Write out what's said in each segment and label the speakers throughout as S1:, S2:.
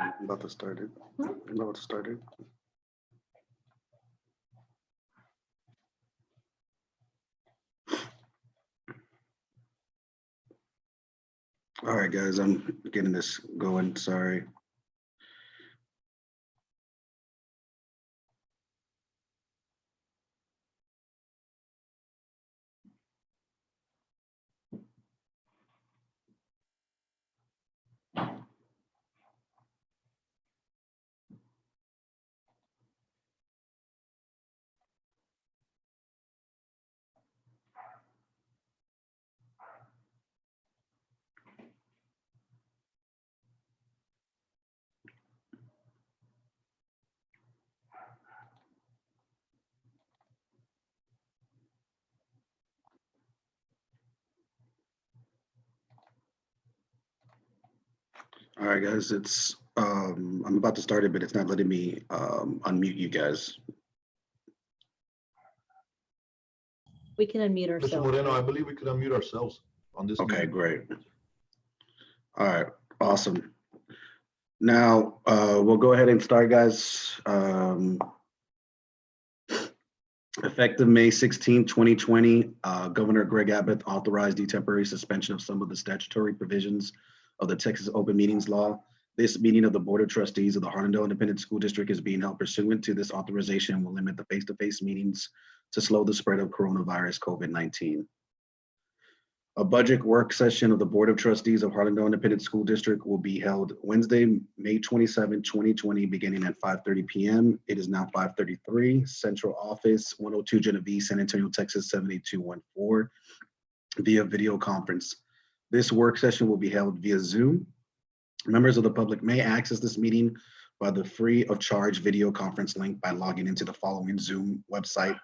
S1: I'm about to start it. I'm about to start it. All right, guys, I'm getting this going. Sorry. All right, guys, it's I'm about to start it, but it's not letting me unmute you guys.
S2: We can unmute
S3: Mr.
S2: ourselves.
S3: Moreno, I believe we could unmute ourselves on this.
S1: Okay,
S3: meeting.
S1: great. All right, awesome. Now we'll go ahead and start, guys. Effective May 16, 2020, Governor Greg Abbott authorized the temporary suspension of some of the statutory provisions of the Texas Open Meetings Law. This meeting of the Board of Trustees of the Harlandale Independent School District is being held pursuant to this authorization and will limit the face-to-face meetings to slow the spread of coronavirus COVID-19. A budget work session of the Board of Trustees of Harlandale Independent School District will be held Wednesday, May 27, 2020, beginning at 5:30 p.m. It is now 5:33. Central Office, 102 Genevieve, San Antonio, Texas, 78214, via video conference. This work session will be held via Zoom. Members of the public may access this meeting by the free of charge video conference link by logging into the following Zoom website: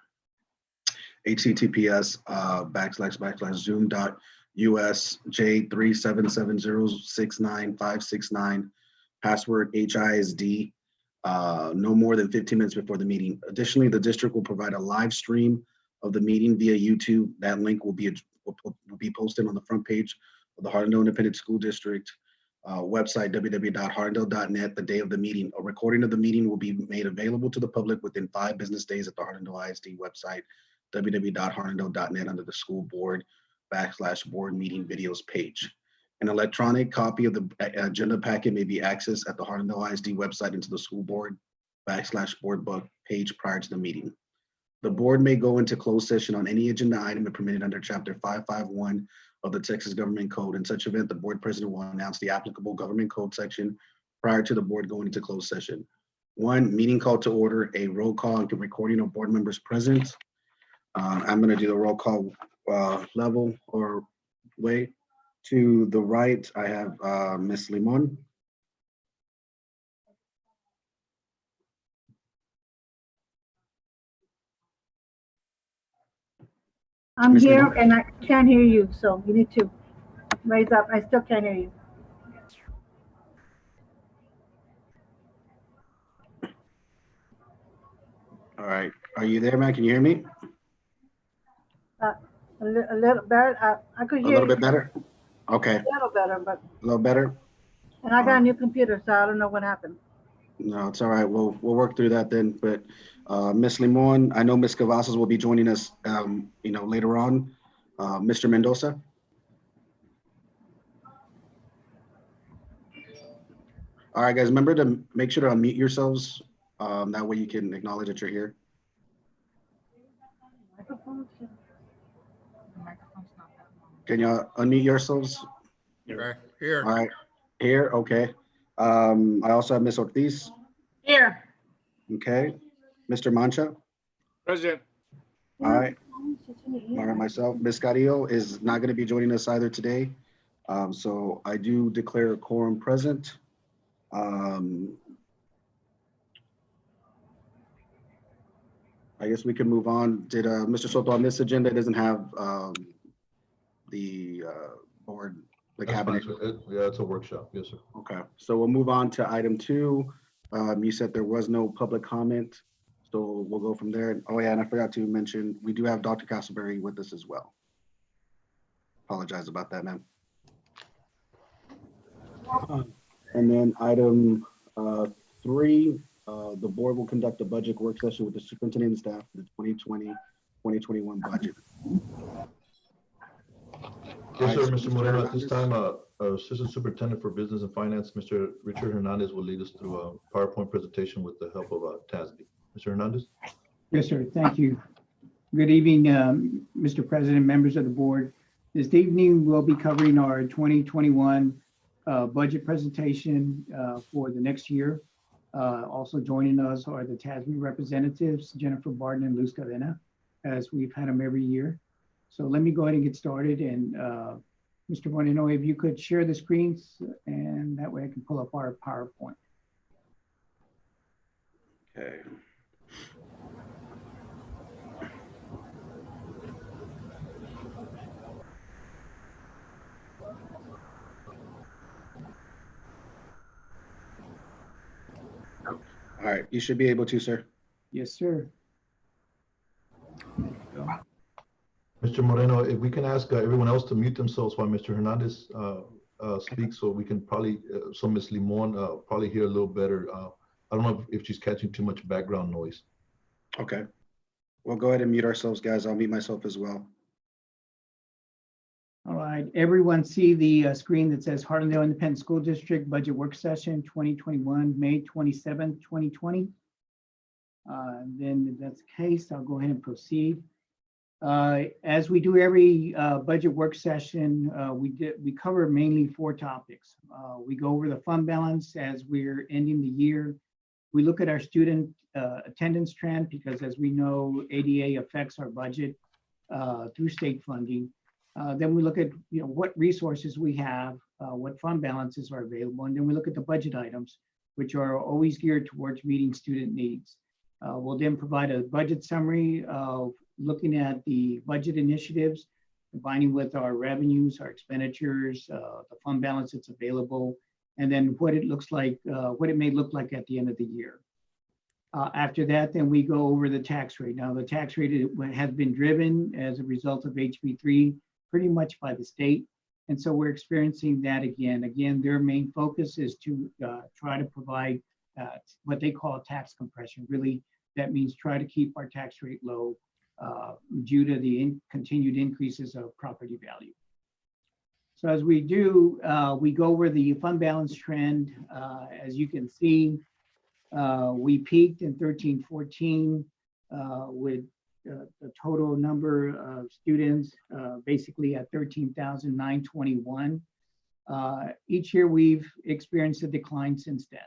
S1: https://zoom.us/J3770695969, password HISD, no more than 15 minutes before the meeting. Additionally, the district will provide a live stream of the meeting via YouTube. That link will be posted on the front page of the Harlandale Independent School District website, www.harlandale.net, the day of the meeting. A recording of the meeting will be made available to the public within 5 business days at the Harlandale ISD website, www.harlandale.net, under the school board /board meeting videos page. An electronic copy of the agenda packet may be accessed at the Harlandale ISD website into the school board /board book page prior to the meeting. The board may go into closed session on any agenda item permitted under Chapter 551 of the Texas Government Code. In such event, the board president will announce the applicable government code section prior to the board going into closed session. 1, meeting call to order, a roll call and recording of board members present. I'm going to do the roll call level or way. To the right, I have Ms. Limon.
S4: I'm
S1: Ms.
S4: here
S1: Limon?
S4: and I can't hear you, so you need to raise up. I still can't hear you.
S1: All right. Are you there, man? Can you hear me?
S4: A little better. I could
S1: A
S4: hear
S1: little
S4: you
S1: bit better? Okay.
S4: a little better, but
S1: A little better?
S4: and I got a new computer, so I don't know what happened.
S1: No, it's all right. We'll work through that then. But Ms. Limon, I know Ms. Cavazos will be joining us, later on. Mr. Mendoza. All right, guys, remember to make sure to unmute yourselves. That way you can acknowledge that you're here. Can you unmute yourselves?
S5: Right here.
S1: All right, here, okay. I also have Ms. Ortiz.
S4: Here.
S1: Okay. Mr. Mancha.
S5: Present.
S1: All right. All right, myself. Ms. Carrillo is not going to be joining us either today. So I do declare a quorum present. I guess we can move on. Did Mr. Soto, on this agenda, it doesn't have the board, the
S3: That's
S1: cabinet?
S3: fine. Yeah, it's a workshop. Yes, sir.
S1: Okay, so we'll move on to item 2. You said there was no public comment, so we'll go from there. Oh yeah, and I forgot to mention, we do have Dr. Castleberry with us as well. Apologize about that, man. And then item 3, the board will conduct a budget work session with the superintendent and staff for the 2020-2021 budget.
S3: Yes, sir,
S1: Alright,
S3: Mr. Moreno. At this
S1: Hernandez.
S3: time, Assistant Superintendent for Business and Finance, Mr. Richard Hernandez will lead us through a PowerPoint presentation with the help of TASB. Mr. Hernandez?
S6: Yes, sir. Thank you. Good evening, Mr. President, members of the board. This evening, we'll be covering our 2021 budget presentation for the next year. Also joining us are the TASB representatives, Jennifer Barton and Luz Cadena, as we've had them every year. So let me go ahead and get started. And Mr. Moreno, if you could share the screens, and that way I can pull up our PowerPoint.
S1: Okay. All right, you should be able to, sir.
S6: Yes, sir.
S3: Mr. Moreno, if we can ask everyone else to mute themselves while Mr. Hernandez speaks, so we can probably, so Ms. Limon probably hear a little better. I don't know if she's catching too much background noise.
S1: Okay. We'll go ahead and mute ourselves, guys. I'll mute myself as well.
S6: All right, everyone see the screen that says Harlandale Independent School District Budget Work Session 2021, May 27th, 2020. Then if that's the case, I'll go ahead and proceed. As we do every budget work session, we cover mainly 4 topics. We go over the fund balance as we're ending the year. We look at our student attendance trend, because as we know, ADA affects our budget through state funding. Then we look at what resources we have, what fund balances are available, and then we look at the budget items, which are always geared towards meeting student needs. We'll then provide a budget summary of looking at the budget initiatives, combining with our revenues, our expenditures, the fund balance that's available, and then what it looks like, what it may look like at the end of the year. After that, then we go over the tax rate. Now, the tax rate has been driven as a result of HB3 pretty much by the state. And so we're experiencing that again. Again, their main focus is to try to provide what they call tax compression. Really, that means try to keep our tax rate low due to the continued increases of property value. So as we do, we go over the fund balance trend. As you can see, we peaked in 13-14 with the total number of students basically at 13,921. Each year we've experienced a decline since then.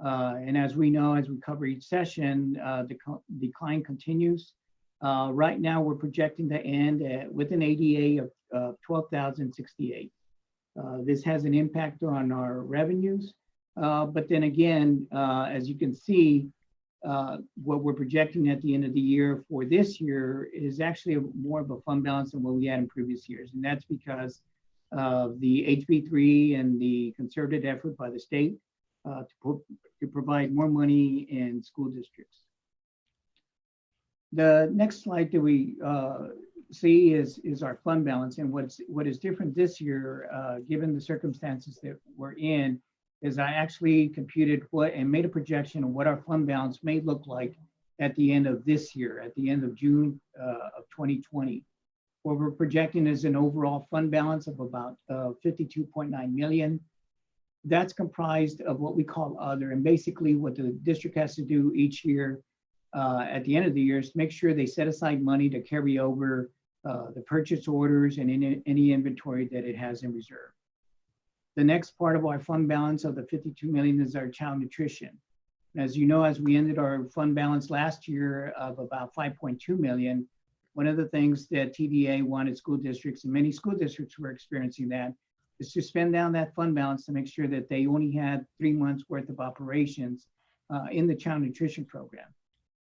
S6: And as we know, as we cover each session, the decline continues. Right now we're projecting to end with an ADA of 12,068. This has an impact on our revenues. But then again, as you can see, what we're projecting at the end of the year for this year is actually more of a fund balance than what we had in previous years. And that's because of the HB3 and the concerted effort by the state to provide more money in school districts. The next slide that we see is our fund balance. And what is different this year, given the circumstances that we're in, is I actually computed what and made a projection of what our fund balance may look like at the end of this year, at the end of June of 2020. What we're projecting is an overall fund balance of about 52.9 million. That's comprised of what we call other, and basically what the district has to do each year at the end of the year is to make sure they set aside money to carry over the purchase orders and any inventory that it has in reserve. The next part of our fund balance of the 52 million is our child nutrition. As you know, as we ended our fund balance last year of about 5.2 million, one of the things that TVA wanted school districts, and many school districts were experiencing that, is to spend down that fund balance to make sure that they only had 3 months worth of operations in the child nutrition program.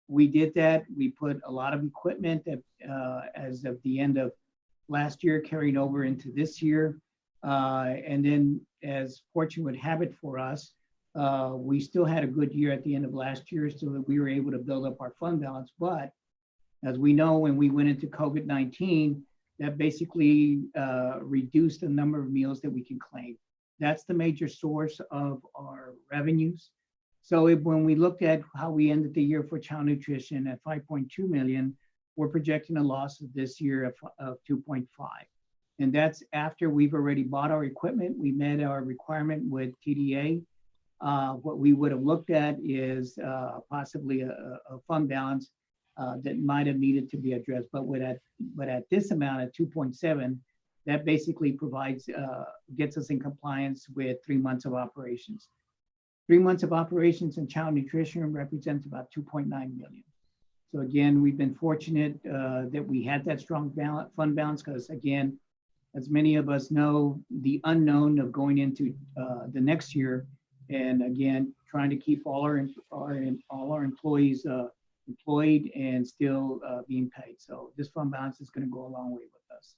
S6: We did that. We put a lot of equipment that as of the end of last year carried over into this year. And then as fortune would have it for us, we still had a good year at the end of last year so that we were able to build up our fund balance. But as we know, when we went into COVID-19, that basically reduced the number of meals that we can claim. That's the major source of our revenues. So when we looked at how we ended the year for child nutrition at 5.2 million, we're projecting a loss of this year of 2.5. And that's after we've already bought our equipment. We met our requirement with TDA. What we would have looked at is possibly a fund balance that might have needed to be addressed. But at this amount at 2.7, that basically provides, gets us in compliance with 3 months of operations. 3 months of operations in child nutrition represents about 2.9 million. So again, we've been fortunate that we had that strong fund balance because again, as many of us know, the unknown of going into the next year, and again, trying to keep all our employees employed and still being paid. So this fund balance is going to go a long way with us.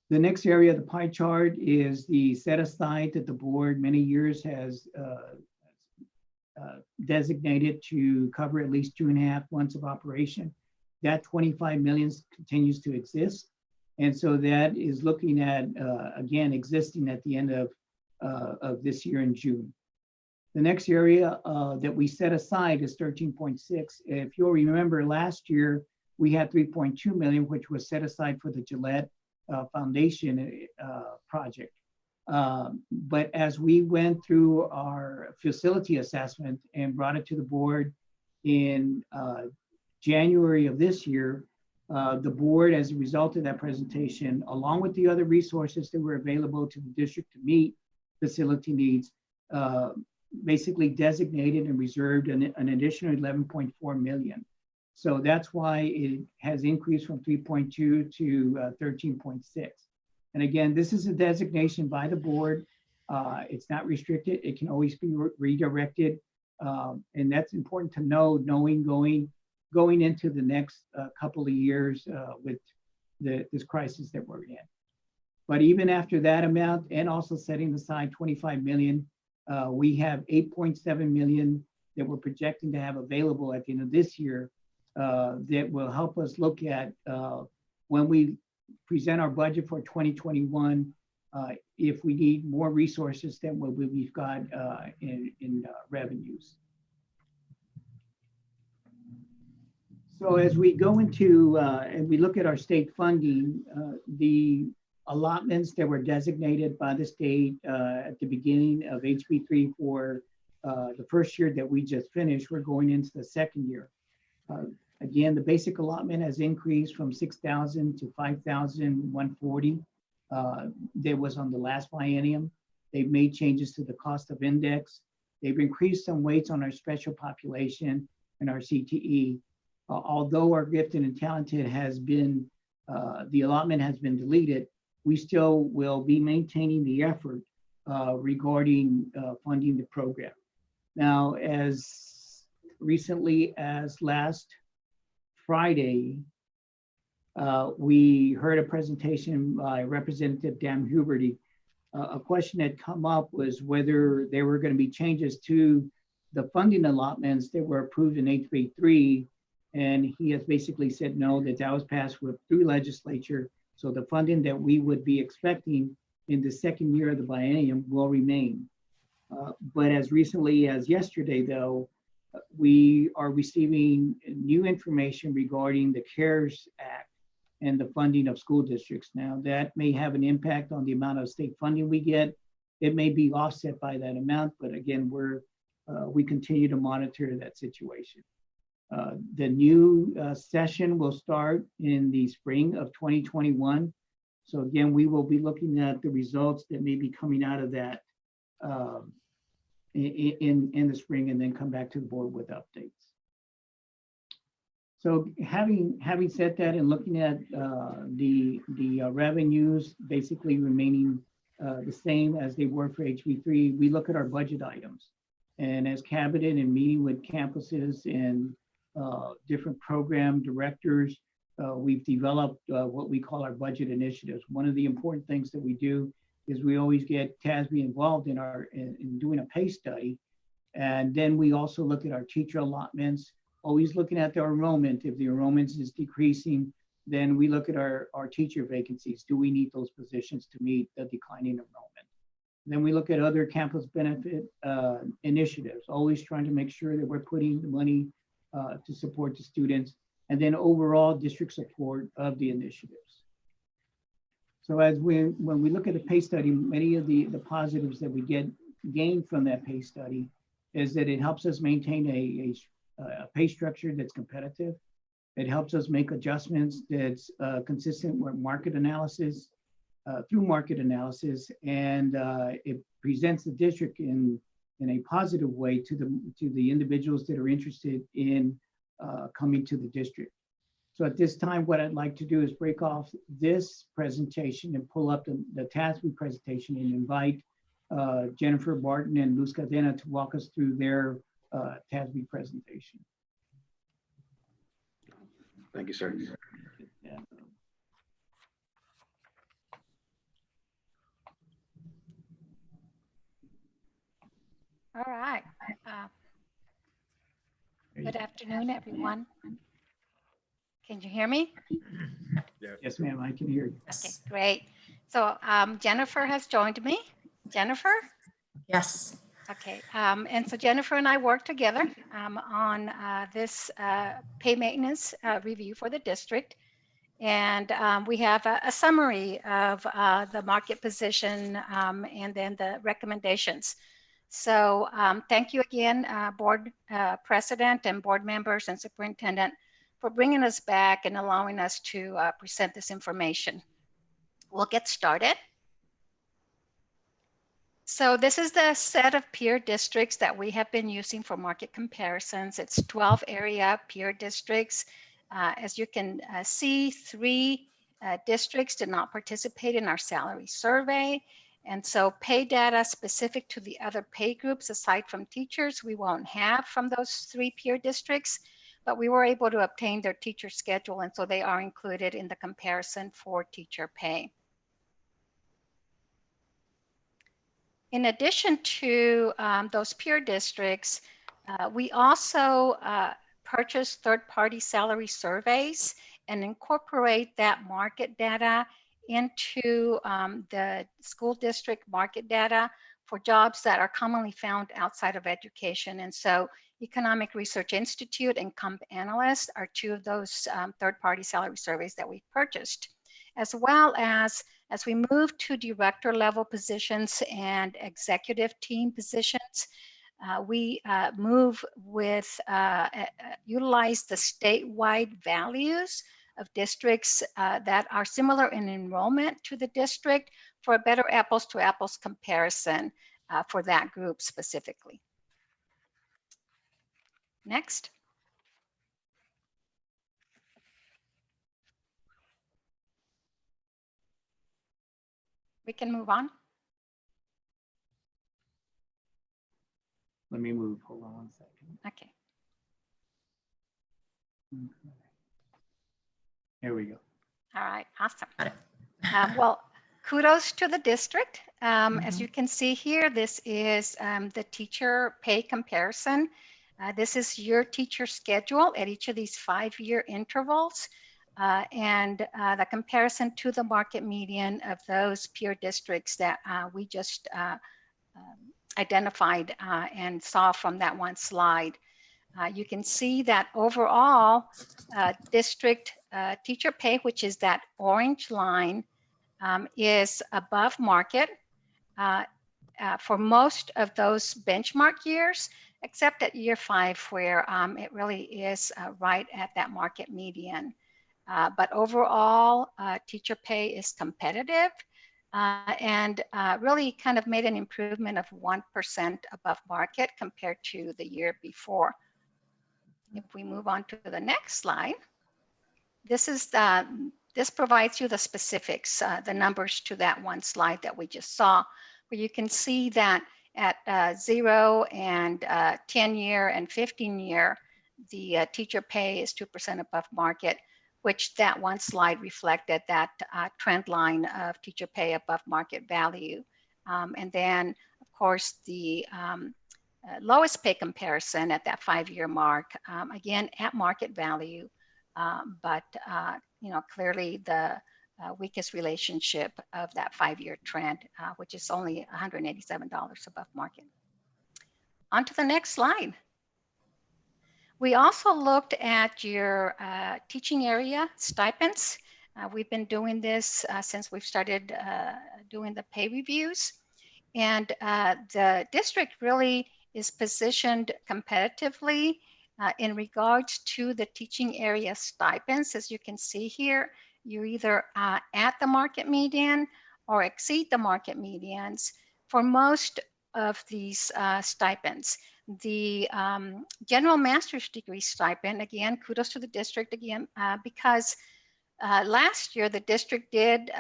S6: The next area of the pie chart is the set aside that the board many years has designated to cover at least 2.5 months of operation. That 25 million continues to exist. And so that is looking at, again, existing at the end of this year in June. The next area that we set aside is 13.6. If you'll remember last year, we had 3.2 million, which was set aside for the Gillette Foundation project. But as we went through our facility assessment and brought it to the board in January of this year, the board, as a result of that presentation, along with the other resources that were available to the district to meet facility needs, basically designated and reserved an additional 11.4 million. So that's why it has increased from 3.2 to 13.6. And again, this is a designation by the board. It's not restricted. It can always be redirected. And that's important to know, knowing going into the next couple of years with this crisis that we're in. But even after that amount, and also setting aside 25 million, we have 8.7 million that we're projecting to have available at the end of this year that will help us look at when we present our budget for 2021, if we need more resources than what we've got in revenues. So as we go into, and we look at our state funding, the allotments that were designated by the state at the beginning of HB3 for the first year that we just finished, we're going into the second year. Again, the basic allotment has increased from 6,000 to 5,140. That was on the last biennium. They've made changes to the cost of index. They've increased some weights on our special population and our CTE. Although our gifted and talented has been, the allotment has been deleted, we still will be maintaining the effort regarding funding the program. Now, as recently as last Friday, we heard a presentation by Representative Dan Huberty. A question that come up was whether there were going to be changes to the funding allotments that were approved in HB3. And he has basically said no, that was passed through legislature. So the funding that we would be expecting in the second year of the biennium will remain. But as recently as yesterday, though, we are receiving new information regarding the CARES Act and the funding of school districts. Now that may have an impact on the amount of state funding we get. It may be offset by that amount, but again, we continue to monitor that situation. The new session will start in the spring of 2021. So again, we will be looking at the results that may be coming out of that in the spring, and then come back to the board with updates. So having said that, and looking at the revenues basically remaining the same as they were for HB3, we look at our budget items. And as cabinet and meeting with campuses and different program directors, we've developed what we call our budget initiatives. One of the important things that we do is we always get TASB involved in doing a pay study. And then we also look at our teacher allotments, always looking at the enrollment. If the enrollment is decreasing, then we look at our teacher vacancies. Do we need those positions to meet the declining enrollment? Then we look at other campus benefit initiatives, always trying to make sure that we're putting the money to support the students, and then overall district support of the initiatives. So when we look at the pay study, many of the positives that we gain from that pay study is that it helps us maintain a pay structure that's competitive. It helps us make adjustments that's consistent with market analysis, through market analysis, and it presents the district in a positive way to the individuals that are interested in coming to the district. So at this time, what I'd like to do is break off this presentation and pull up the TASB presentation and invite Jennifer Barton and Luz Cadena to walk us through their TASB presentation.
S1: Thank you, sir.
S6: Yeah.
S7: All right. Good afternoon, everyone. Can you hear me?
S6: Yes, ma'am, I can hear you.
S7: Okay, great. So Jennifer has joined me. Jennifer?
S8: Yes.
S7: Okay, and so Jennifer and I work together on this pay maintenance review for the district. And we have a summary of the market position and then the recommendations. So thank you again, board president and board members and superintendent, for bringing us back and allowing us to present this information. We'll get started. So this is the set of peer districts that we have been using for market comparisons. It's 12 area peer districts. As you can see, 3 districts did not participate in our salary survey. And so pay data specific to the other pay groups, aside from teachers, we won't have from those 3 peer districts, but we were able to obtain their teacher schedule. And so they are included in the comparison for teacher pay. In addition to those peer districts, we also purchase third-party salary surveys and incorporate that market data into the school district market data for jobs that are commonly found outside of education. And so Economic Research Institute and Comp Analyst are 2 of those third-party salary surveys that we've purchased, as well as we move to director level positions and executive team positions. We move with, utilize the statewide values of districts that are similar in enrollment to the district for a better apples to apples comparison for that group specifically. Next. We can move on.
S6: Let me move, hold on one second.
S7: Okay.
S6: Okay. Here we go.
S7: All right, awesome.
S8: Got it.
S7: Well, kudos to the district. As you can see here, this is the teacher pay comparison. This is your teacher schedule at each of these 5-year intervals. And the comparison to the market median of those peer districts that we just identified and saw from that one slide. You can see that overall district teacher pay, which is that orange line, is above market for most of those benchmark years, except at year 5 where it really is right at that market median. But overall, teacher pay is competitive and really kind of made an improvement of 1% above market compared to the year before. If we move on to the next slide, this provides you the specifics, the numbers to that one slide that we just saw, where you can see that at 0 and 10-year and 15-year, the teacher pay is 2% above market, which that one slide reflected that trend line of teacher pay above market value. And then, of course, the lowest pay comparison at that 5-year mark, again, at market value, but you know, clearly the weakest relationship of that 5-year trend, which is only $187 above market. On to the next slide. We also looked at your teaching area stipends. We've been doing this since we've started doing the pay reviews. And the district really is positioned competitively in regards to the teaching area stipends. As you can see here, you're either at the market median or exceed the market medians for most of these stipends. The general master's degree stipend, again, kudos to the district again, because last year the district did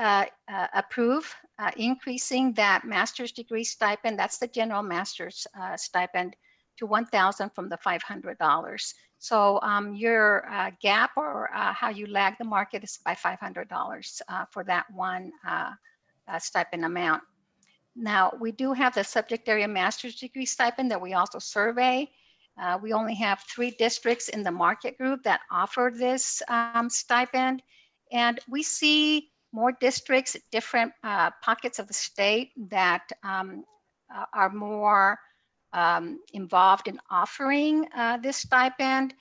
S7: approve increasing that master's degree stipend, that's the general master's stipend, to $1,000 from the $500. So your gap or how you lag the market is by $500 for that one stipend amount. Now, we do have the subject area master's degree stipend that we also survey. We only have 3 districts in the market group that offer this stipend. And we see more districts, different pockets of the state that are more involved in offering this stipend.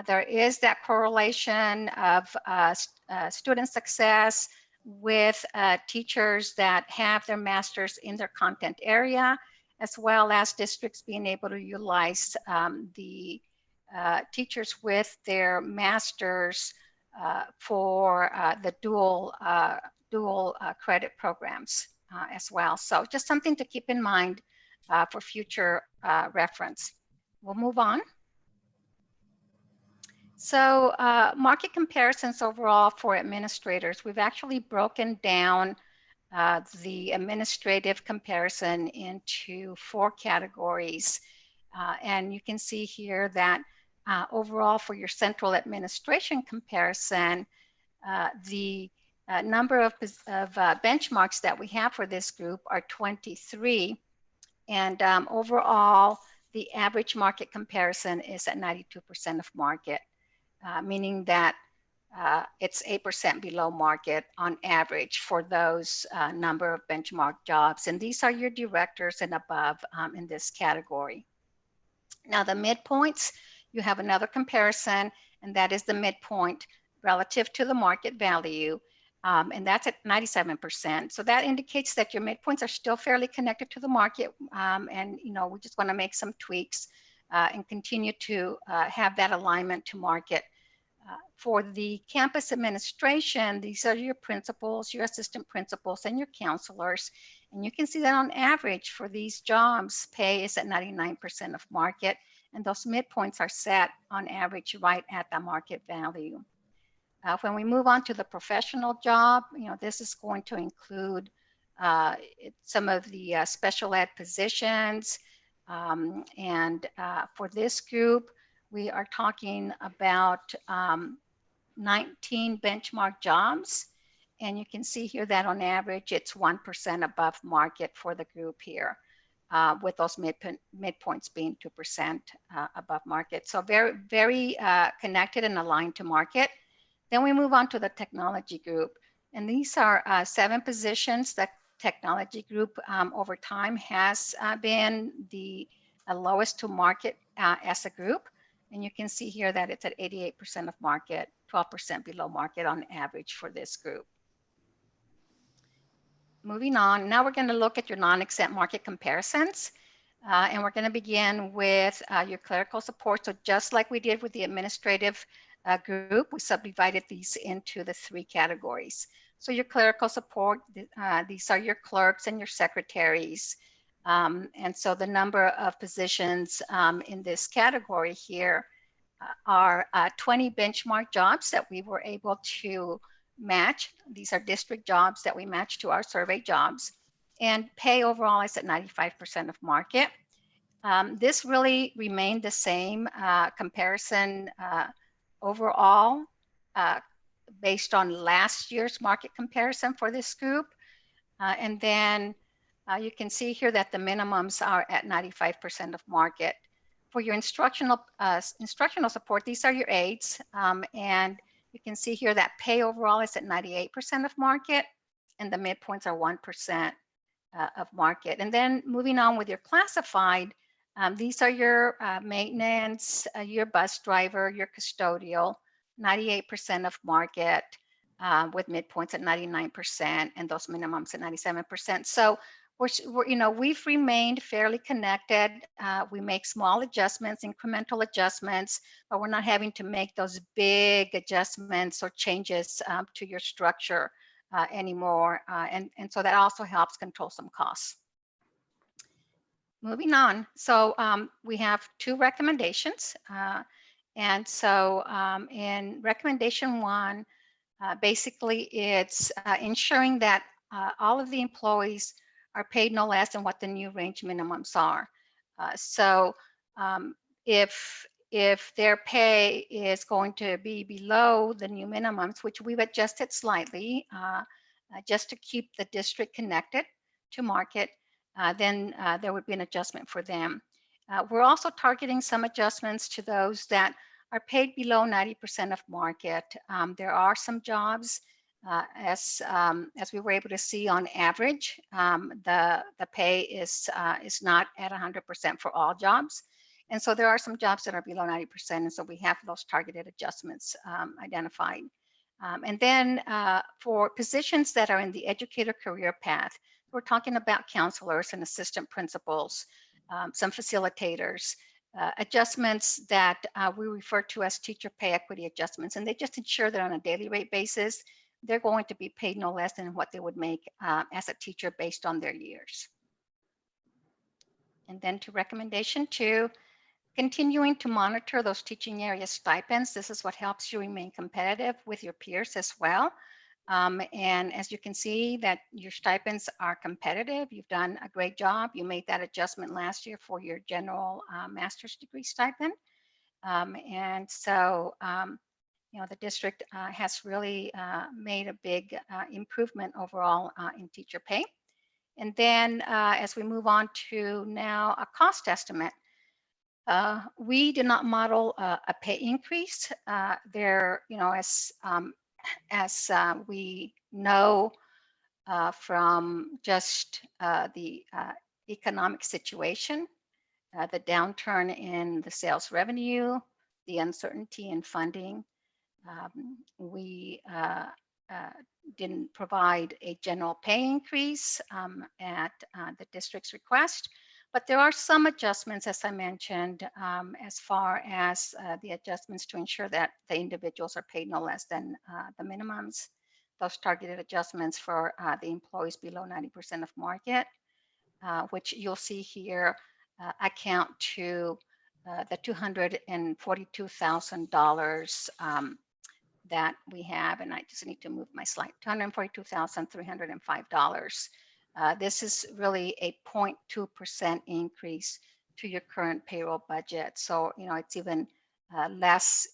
S7: There is that correlation of student success with teachers that have their masters in their content area, as well as districts being able to utilize the teachers with their masters for the dual credit programs as well. So just something to keep in mind for future reference. We'll move on. So market comparisons overall for administrators, we've actually broken down the administrative comparison into 4 categories. And you can see here that overall for your central administration comparison, the number of benchmarks that we have for this group are 23. And overall, the average market comparison is at 92% of market. Meaning that it's 8% below market on average for those number of benchmark jobs. And these are your directors and above in this category. Now the midpoints, you have another comparison, and that is the midpoint relative to the market value. And that's at 97%. So that indicates that your midpoints are still fairly connected to the market. And we just want to make some tweaks and continue to have that alignment to market. For the campus administration, these are your principals, your assistant principals, and your counselors. And you can see that on average for these jobs, pay is at 99% of market, and those midpoints are set on average right at the market value. When we move on to the professional job, this is going to include some of the special ed positions. And for this group, we are talking about 19 benchmark jobs. And you can see here that on average, it's 1% above market for the group here, with those midpoints being 2% above market. So very, very connected and aligned to market. Then we move on to the technology group. And these are 7 positions that technology group over time has been the lowest to market as a group. And you can see here that it's at 88% of market, 12% below market on average for this group. Moving on, now we're going to look at your non-exempt market comparisons. And we're going to begin with your clerical support. So just like we did with the administrative group, we subdivided these into the 3 categories. So your clerical support, these are your clerks and your secretaries. And so the number of positions in this category here are 20 benchmark jobs that we were able to match. These are district jobs that we match to our survey jobs. And pay overall is at 95% of market. This really remained the same comparison overall based on last year's market comparison for this group. And then you can see here that the minimums are at 95% of market. For your instructional support, these are your aides. And You can see here that pay overall is at 98% of market, and the midpoints are 1% of market. And then moving on with your classified, these are your maintenance, your bus driver, your custodial, 98% of market, with midpoints at 99% and those minimums at 97%. So we've remained fairly connected. We make small adjustments, incremental adjustments, but we're not having to make those big adjustments or changes to your structure anymore. And so that also helps control some costs. Moving on. So we have 2 recommendations. And so in recommendation 1, basically it's ensuring that all of the employees are paid no less than what the new range minimums are. So if their pay is going to be below the new minimums, which we've adjusted slightly just to keep the district connected to market, then there would be an adjustment for them. We're also targeting some adjustments to those that are paid below 90% of market. There are some jobs, as we were able to see on average, the pay is not at 100% for all jobs. And so there are some jobs that are below 90%. And so we have those targeted adjustments identified. And then for positions that are in the educator career path, we're talking about counselors and assistant principals, some facilitators, adjustments that we refer to as teacher pay equity adjustments. And they just ensure that on a daily rate basis, they're going to be paid no less than what they would make as a teacher based on their years. And then to recommendation 2, continuing to monitor those teaching area stipends. This is what helps you remain competitive with your peers as well. And as you can see that your stipends are competitive, you've done a great job. You made that adjustment last year for your general master's degree stipend. And so, the district has really made a big improvement overall in teacher pay. And then as we move on to now a cost estimate, we did not model a pay increase there, as we know from just the economic situation, the downturn in the sales revenue, the uncertainty in funding. We didn't provide a general pay increase at the district's request, but there are some adjustments, as I mentioned, as far as the adjustments to ensure that the individuals are paid no less than the minimums. Those targeted adjustments for the employees below 90% of market, which you'll see here, account to the $242,000 that we have, and I just need to move my slide, $242,305. This is really a 0.2% increase to your current payroll budget. So, it's even less,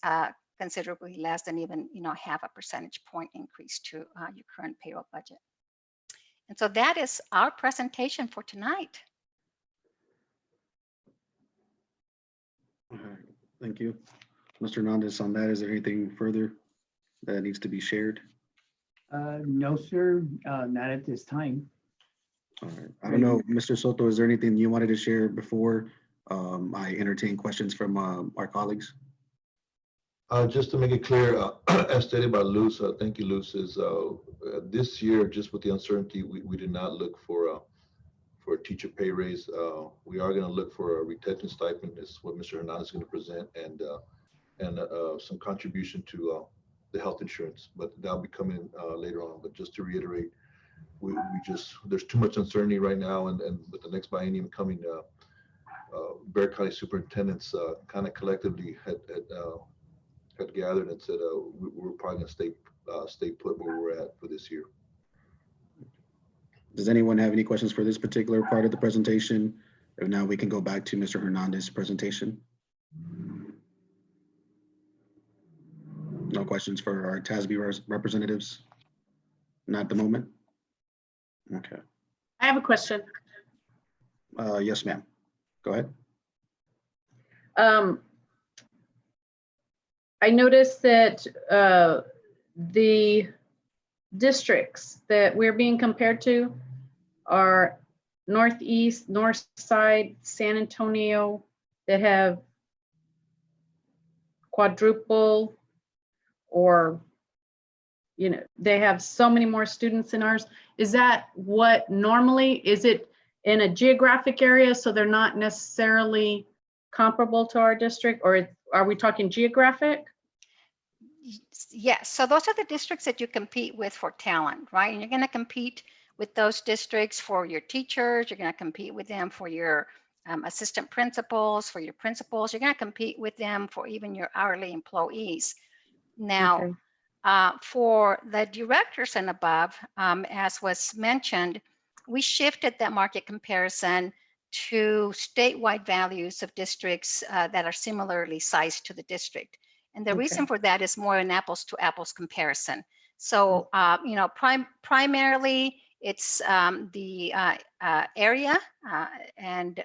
S7: considerably less than even, half a percentage point increase to your current payroll budget. And so that is our presentation for tonight.
S1: All right, thank you. Mr. Hernandez, on that, is there anything further that needs to be shared?
S6: No, sir, not at this time.
S1: All right. I don't know, Mr. Soto, is there anything you wanted to share before I entertain questions from our colleagues?
S3: Just to make it clear, as stated by Luz, thank you, Luz, is this year, just with the uncertainty, we did not look for a teacher pay raise. We are going to look for a retention stipend. This is what Mr. Hernandez is going to present, and some contribution to the health insurance, but that'll be coming later on. But just to reiterate, we there's too much uncertainty right now, and with the next biennium coming, Bexar County superintendents kind of collectively had gathered and said we're probably going to stay put where we're at for this year.
S1: Does anyone have any questions for this particular part of the presentation? If now we can go back to Mr. Hernandez's presentation. No questions for our TASB representatives? Not at the moment? Okay.
S8: I have a question.
S1: Yes, ma'am. Go ahead.
S8: I noticed that the districts that we're being compared to are Northeast, North Side, San Antonio, that have quadruple, or, you know, they have so many more students than ours. Is that what normally, is it in a geographic area so they're not necessarily comparable to our district, or are we talking geographic?
S7: Yes, so those are the districts that you compete with for talent, right? And you're going to compete with those districts for your teachers. You're going to compete with them for your assistant principals, for your principals. You're going to compete with them for even your hourly employees. Now,
S8: Okay.
S7: For the directors and above, as was mentioned, we shifted that market comparison to statewide values of districts that are similarly sized to the district. And the reason for that is more an apples to apples comparison. So, you know, primarily it's the area and,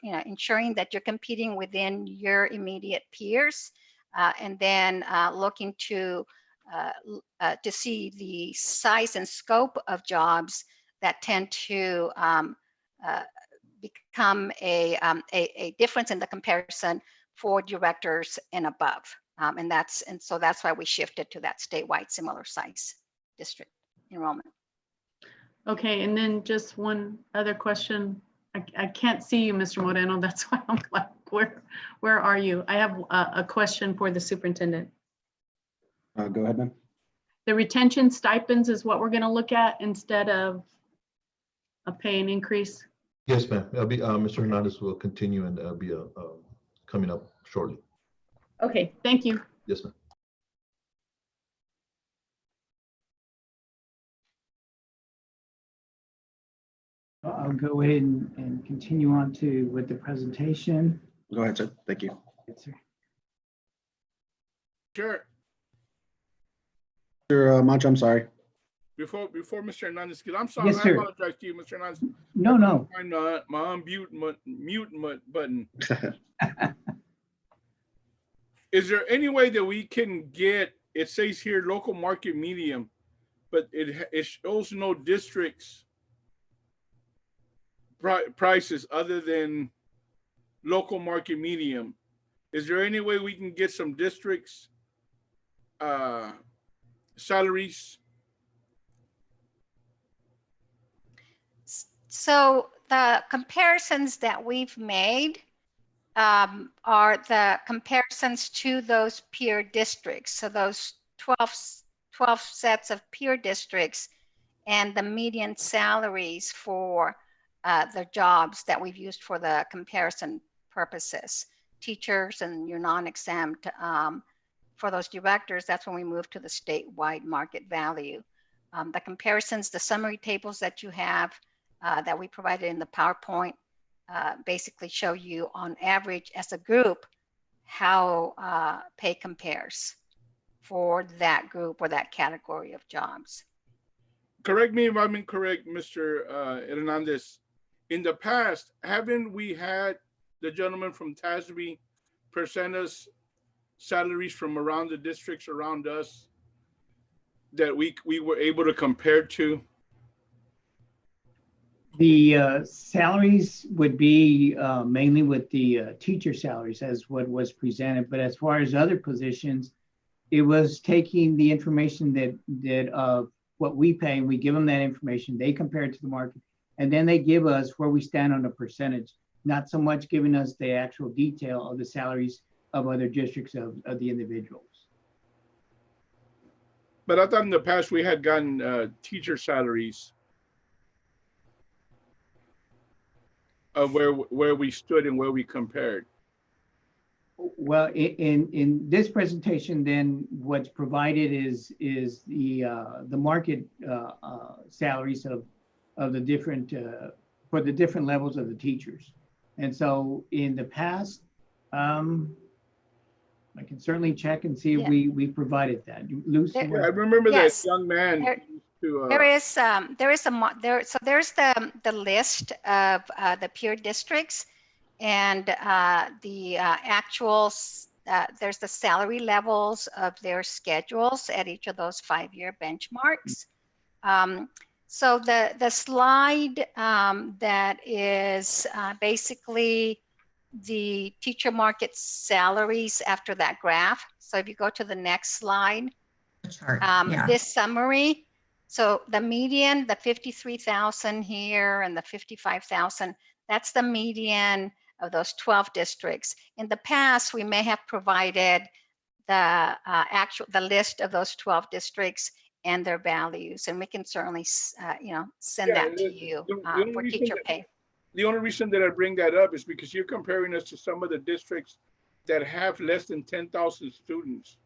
S7: you know, ensuring that you're competing within your immediate peers, and then looking to see the size and scope of jobs that tend to become a difference in the comparison for directors and above. And so that's why we shifted to that statewide similar size district enrollment.
S8: Okay, and then just one other question. I can't see you, Mr. Moreno. That's why I'm like, where are you? I have a question for the superintendent.
S1: Go ahead, ma'am.
S8: The retention stipends is what we're going to look at instead of a pay and increase.
S3: Yes, ma'am. It'll be, Mr. Hernandez will continue and be coming up shortly.
S8: Okay, thank you.
S3: Yes, ma'am.
S6: I'll go ahead and continue on with the presentation.
S1: Go ahead, sir. Thank you.
S6: Yes, sir.
S5: Sure.
S1: Mr. Mancha, I'm sorry.
S5: Before Mr. Hernandez, I'm sorry,
S6: Yes,
S5: I
S6: sir.
S5: apologize to you, Mr. Hernandez.
S6: No.
S5: Find my mute button. Is there any way that we can get, it says here local market medium, but it shows no districts prices other than local market medium. Is there any way we can get some districts salaries?
S7: So the comparisons that we've made are the comparisons to those peer districts. So those 12 sets of peer districts and the median salaries for the jobs that we've used for the comparison purposes. Teachers and your non-exempt. For those directors, that's when we move to the statewide market value. The comparisons, the summary tables that you have that we provided in the PowerPoint basically show you on average as a group how pay compares for that group or that category of jobs.
S5: Correct me if I'm incorrect, Mr. Hernandez. In the past, haven't we had the gentleman from TASB present us salaries from around the districts around us that we were able to compare to?
S6: The salaries would be mainly with the teacher salaries as what was presented. But as far as other positions, it was taking the information that what we pay, and we give them that information. They compare it to the market, and then they give us where we stand on a percentage, not so much giving us the actual detail of the salaries of other districts of the individuals.
S5: But I thought in the past we had gotten teacher salaries of where we stood and where we compared.
S6: Well, in this presentation, then what's provided is the market salaries of the different for the different levels of the teachers. And so in the past, I can certainly check and see if we provided that. Lucy,
S5: Yeah, I remember
S7: Yes.
S5: that young man.
S7: There's the list of the peer districts and the actual there's the salary levels of their schedules at each of those 5-year benchmarks. So the slide that is basically the teacher market salaries after that graph. So if you go to the next slide,
S9: The chart,
S7: this summary. So the median, the 53,000 here and the 55,000, that's the median of those 12 districts. In the past, we may have provided the the list of those 12 districts and their values, and we can certainly send
S5: Yeah,
S7: that to you
S5: the only
S7: for
S5: reason
S7: teacher
S5: that-
S7: pay.
S5: The only reason that I bring that up is because you're comparing us to some of the districts that have less than 10,000 students.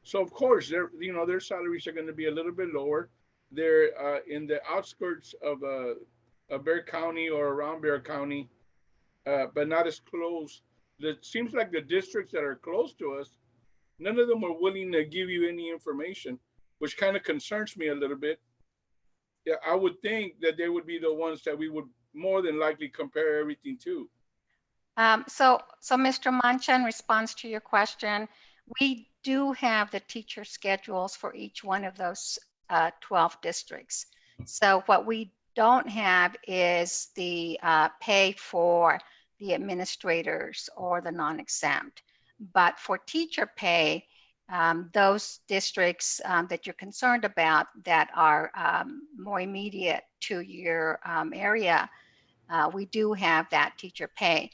S5: So of course, their salaries are going to be a little bit lower. They're in the outskirts of Bexar County or around Bexar County, but not as close. It seems like the districts that are close to us, none of them are willing to give you any information, which kind of concerns me a little bit. Yeah, I would think that they would be the ones that we would more than likely compare everything to.
S7: So Mr. Mancha, in response to your question, we do have the teacher schedules for each one of those 12 districts. So what we don't have is the pay for the administrators or the non-exempt. But for teacher pay, those districts that you're concerned about that are more immediate to your area, we do have that teacher pay.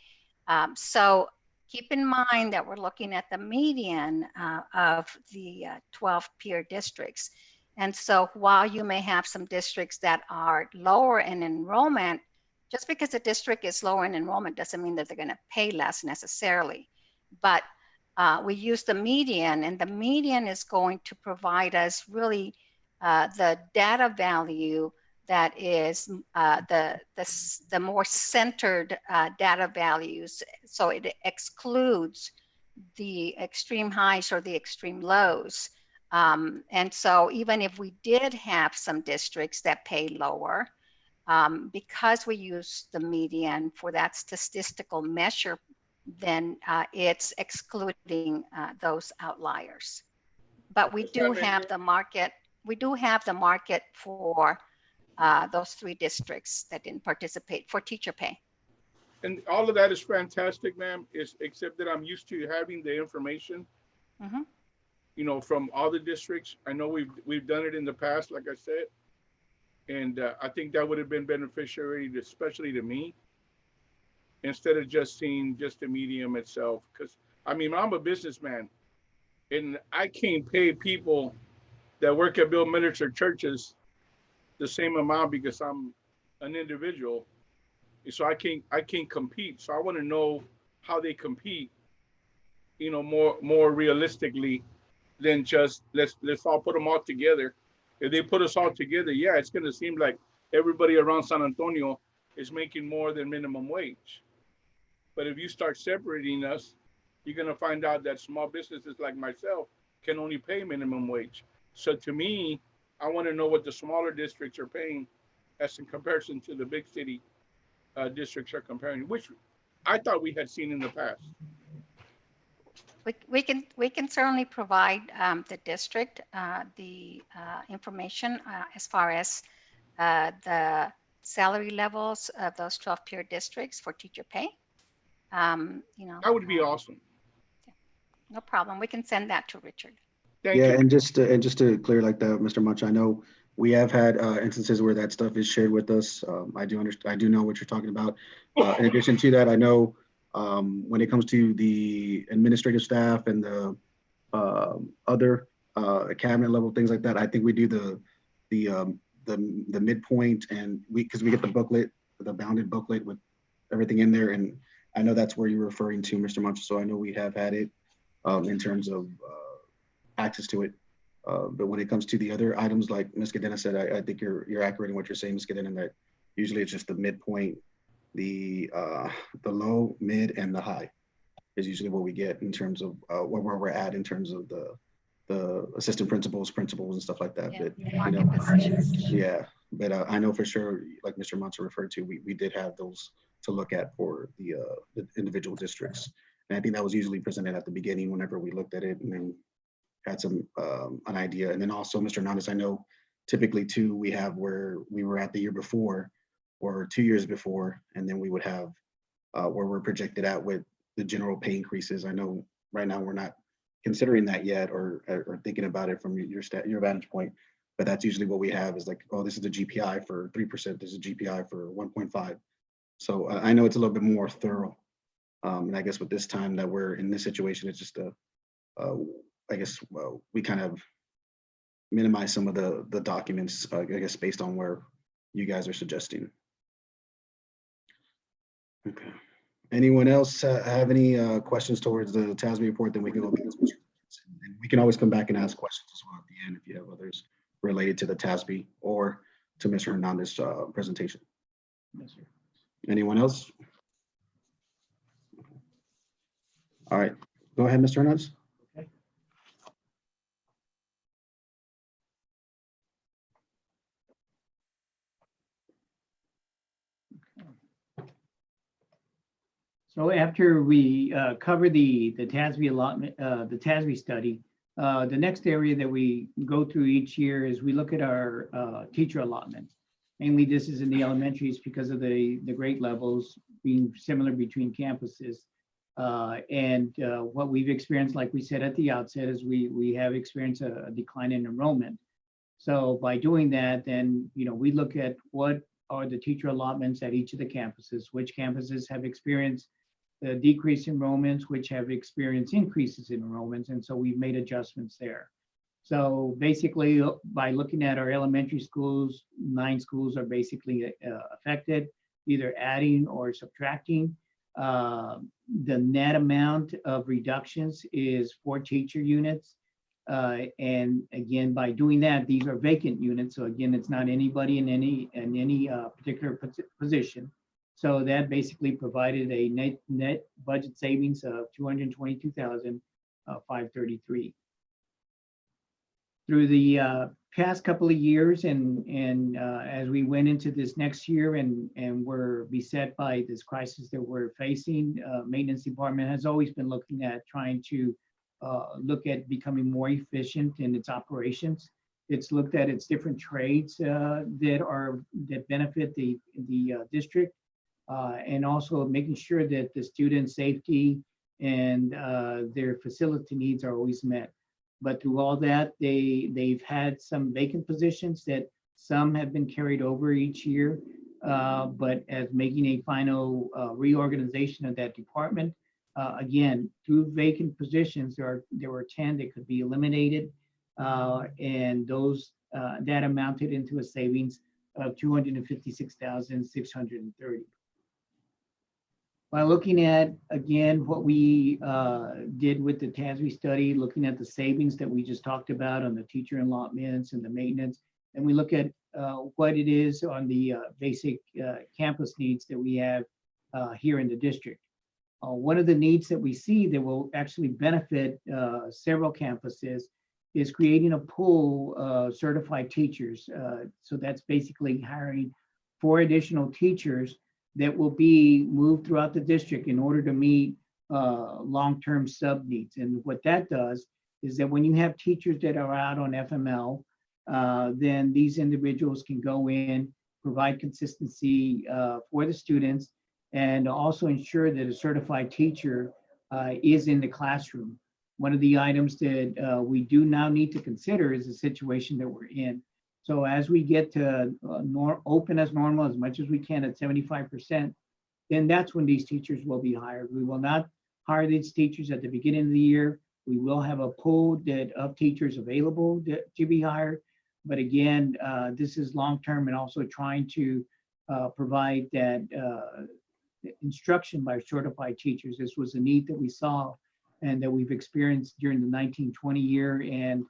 S7: So keep in mind that we're looking at the median of the 12 peer districts. And so while you may have some districts that are lower in enrollment, just because a district is lower in enrollment doesn't mean that they're going to pay less necessarily. But we use the median, and the median is going to provide us really the data value that is the more centered data values. So it excludes the extreme highs or the extreme lows. And so even if we did have some districts that pay lower, because we use the median for that statistical measure, then it's excluding those outliers. But we do have the market. We do have the market for those 3 districts that didn't participate for teacher pay.
S5: And all of that is fantastic, ma'am, except that I'm used to having the information, from all the districts. I know we've done it in the past, like I said, and I think that would have been beneficial, especially to me, instead of just seeing just the medium itself. Because I'm a businessman, and I can't pay people that work at Bill Miniature churches the same amount because I'm an individual. So I can't compete. So I want to know how they compete, more realistically than just let's all put them all together. If they put us all together, yeah, it's going to seem like everybody around San Antonio is making more than minimum wage. But if you start separating us, you're going to find out that small businesses like myself can only pay minimum wage. So to me, I want to know what the smaller districts are paying as in comparison to the big city districts are comparing, which I thought we had seen in the past.
S7: We can certainly provide the district the information as far as the salary levels of those 12 peer districts for teacher pay.
S5: That would be awesome.
S7: No problem. We can send that to Richard.
S5: Thank
S1: Yeah,
S5: you.
S1: and just to clear like that, Mr. Munch, I know we have had instances where that stuff is shared with us. I do know what you're talking about. In addition to that, I know when it comes to the administrative staff and the other cabinet level things like that, I think we do the midpoint, and because we get the booklet, the bounded booklet with everything in there, and I know that's where you're referring to, Mr. Munch. So I know we have had it in terms of access to it. But when it comes to the other items, like Ms. Cadena said, I think you're accurate in what you're saying, Ms. Cadena, that usually it's just the midpoint, the low, mid, and the high is usually what we get in terms of where we're at in terms of the assistant principals, and stuff like that.
S7: Yeah,
S1: But
S7: market positions.
S1: yeah, but I know for sure, like Mr. Munch referred to, we did have those to look at for the individual districts. And I think that was usually presented at the beginning whenever we looked at it and then had some, an idea. And then also, Mr. Hernandez, I know typically too, we have where we were at the year before or 2 years before, and then we would have where we're projected at with the general pay increases. I know right now we're not considering that yet or thinking about it from your vantage point, but that's usually what we have is like, oh, this is a GPI for 3%, this is a GPI for 1.5. So I know it's a little bit more thorough. And I guess with this time that we're in this situation, it's just I guess we kind of minimize some of the documents, I guess, based on where you guys are suggesting. Okay. Anyone else have any questions towards the TASB report? Then we can go back. And we can always come back and ask questions as well at the end if you have others related to the TASB or to Mr. Hernandez's presentation.
S6: Yes, sir.
S1: Anyone else? All right, go ahead, Mr. Hernandez.
S6: Okay. So after we cover the TASB allotment, the TASB study, the next area that we go through each year is we look at our teacher allotment. Mainly this is in the elementaries because of the grade levels being similar between campuses. What we've experienced, like we said at the outset, is we have experienced a decline in enrollment. So by doing that, then, we look at what are the teacher allotments at each of the campuses, which campuses have experienced the decrease in enrollments, which have experienced increases in enrollments. And so we've made adjustments there. So basically, by looking at our elementary schools, 9 schools are basically affected, either adding or subtracting. The net amount of reductions is 4 teacher units. And again, by doing that, these are vacant units. So again, it's not anybody in any particular position. So that basically provided a net budget savings of $222,533. Through the past couple of years, and as we went into this next year and were beset by this crisis that we're facing, maintenance department has always been looking at trying to look at becoming more efficient in its operations. It's looked at its different trades that benefit the district, and also making sure that the student safety and their facility needs are always met. But through all that, they've had some vacant positions that some have been carried over each year, but as making a final reorganization of that department, again, through vacant positions, there were 10 that could be eliminated, and those that amounted into a savings of $256,630. By looking at, again, what we did with the TASB study, looking at the savings that we just talked about on the teacher allotments and the maintenance, and we look at what it is on the basic campus needs that we have here in the district. One of the needs that we see that will actually benefit several campuses is creating a pool of certified teachers. So that's basically hiring 4 additional teachers that will be moved throughout the district in order to meet long-term sub needs. And what that does is that when you have teachers that are out on FML, then these individuals can go in, provide consistency for the students, and also ensure that a certified teacher is in the classroom. One of the items that we do now need to consider is the situation that we're in. So as we get to open as normal as much as we can at 75%, then that's when these teachers will be hired. We will not hire these teachers at the beginning of the year. We will have a pool of teachers available to be hired. But again, this is long-term and also trying to provide that instruction by certified teachers. This was a need that we saw and that we've experienced during the 1920 year and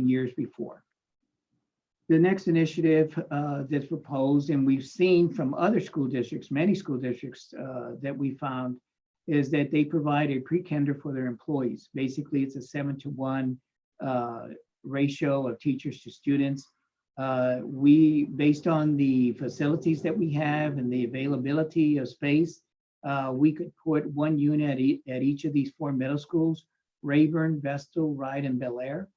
S6: years before. The next initiative that's proposed, and we've seen from other school districts, many school districts that we found, is that they provide a pre-kinder for their employees. Basically, it's a 7-to-1 ratio of teachers to students. Based on the facilities that we have and the availability of space, we could put one unit at each of these 4 middle schools: Rayburn, Vestal, Wright, and Bel Air.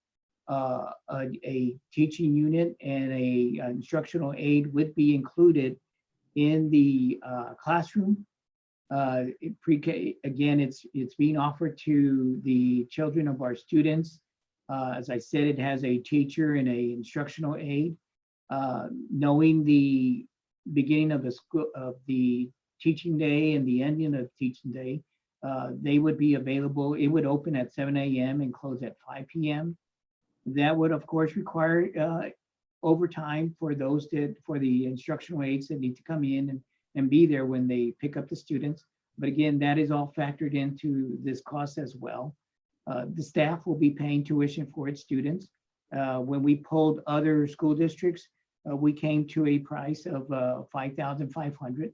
S6: A teaching unit and a instructional aid would be included in the classroom. Pre-K, again, it's being offered to the children of our students. As I said, it has a teacher and a instructional aid. Knowing the beginning of the teaching day and the ending of teaching day, they would be available. It would open at 7 a.m. and close at 5 p.m. That would, of course, require overtime for the instructional aides that need to come in and be there when they pick up the students. But again, that is all factored into this cost as well. The staff will be paying tuition for its students. When we polled other school districts, we came to a price of $5,500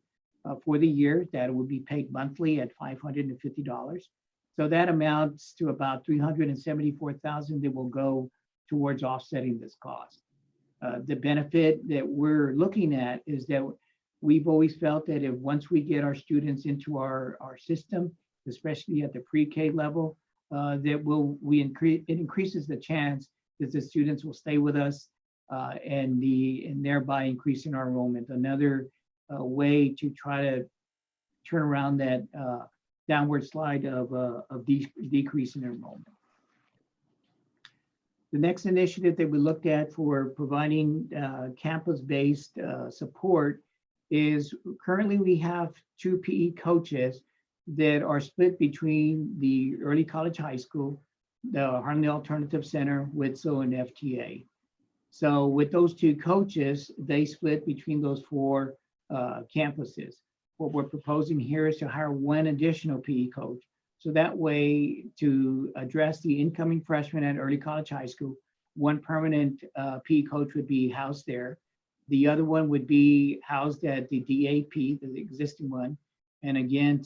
S6: for the year that would be paid monthly at $550. So that amounts to about $374,000 that will go towards offsetting this cost. The benefit that we're looking at is that we've always felt that if once we get our students into our system, especially at the pre-K level, that it increases the chance that the students will stay with us and thereby increasing our enrollment. Another way to try to turn around that downward slide of decrease in enrollment. The next initiative that we looked at for providing campus-based support is currently we have 2 PE coaches that are split between the early college high school, the Harlem Alternative Center, WITSO, and FTA. So with those 2 coaches, they split between those 4 campuses. What we're proposing here is to hire 1 additional PE coach. So that way, to address the incoming freshmen at early college high school, 1 permanent PE coach would be housed there. The other one would be housed at the DAP, the existing one. And again,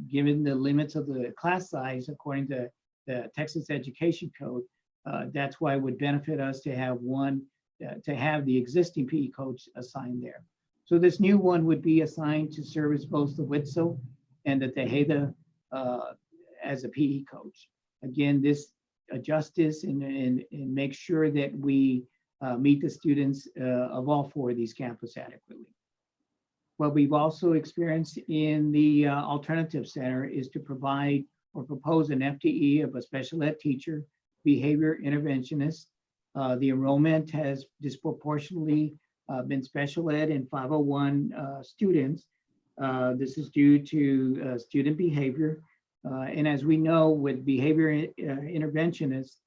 S6: given the limits of the class size, according to the Texas Education Code, that's why it would benefit us to have the existing PE coach assigned there. So this new one would be assigned to service both the WITSO and the Tejeda as a PE coach. Again, this adjusts this and make sure that we meet the students of all 4 of these campuses adequately. What we've also experienced in the Alternative Center is to provide or propose an FTE of a special ed teacher, behavior interventionist. The enrollment has disproportionately been special ed and 501 students. This is due to student behavior. And as we know, with behavior interventionists,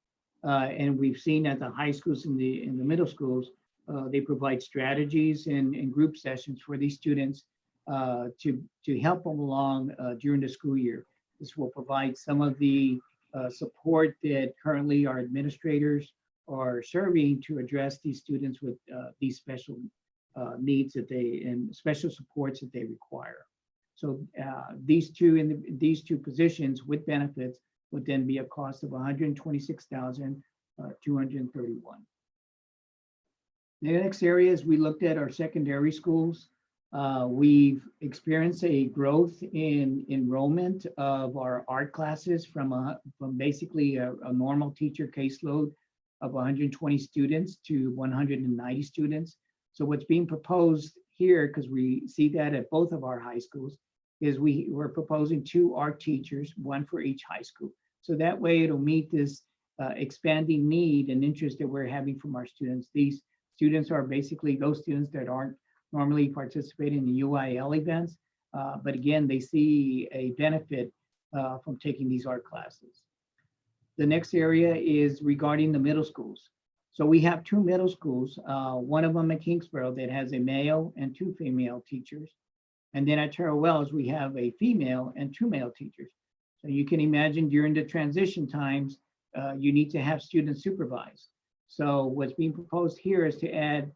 S6: and we've seen at the high schools and in the middle schools, they provide strategies and group sessions for these students to help them along during the school year. This will provide some of the support that currently our administrators are serving to address these students with these special needs and special supports that they require. So these two positions with benefits would then be a cost of $126,231. The next areas we looked at are secondary schools. We've experienced a growth in enrollment of our art classes from basically a normal teacher caseload of 120 students to 190 students. So what's being proposed here, because we see that at both of our high schools, is we're proposing 2 art teachers, 1 for each high school. So that way it'll meet this expanding need and interest that we're having from our students. These students are basically those students that aren't normally participating in the UIL events, but again, they see a benefit from taking these art classes. The next area is regarding the middle schools. So we have 2 middle schools, one of them at Kingsborough that has a male and 2 female teachers. And then at Terrell Wells, we have a female and 2 male teachers. So you can imagine during the transition times, you need to have students supervised. So what's being proposed here is to add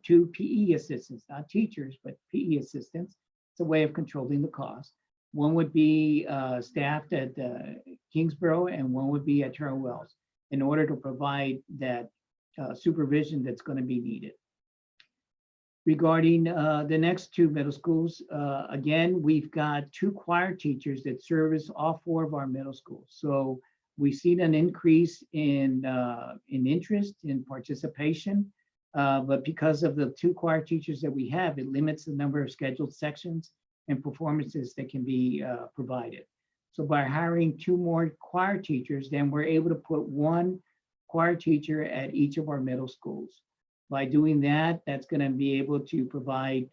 S6: 2 PE assistants, not teachers, but PE assistants. It's a way of controlling the cost. One would be staffed at Kingsborough and one would be at Terrell Wells in order to provide that supervision that's going to be needed. Regarding the next two middle schools, again, we've got 2 choir teachers that service all 4 of our middle schools. So we've seen an increase in interest, in participation, but because of the 2 choir teachers that we have, it limits the number of scheduled sections and performances that can be provided. So by hiring 2 more choir teachers, then we're able to put 1 choir teacher at each of our middle schools. By doing that, that's going to be able to provide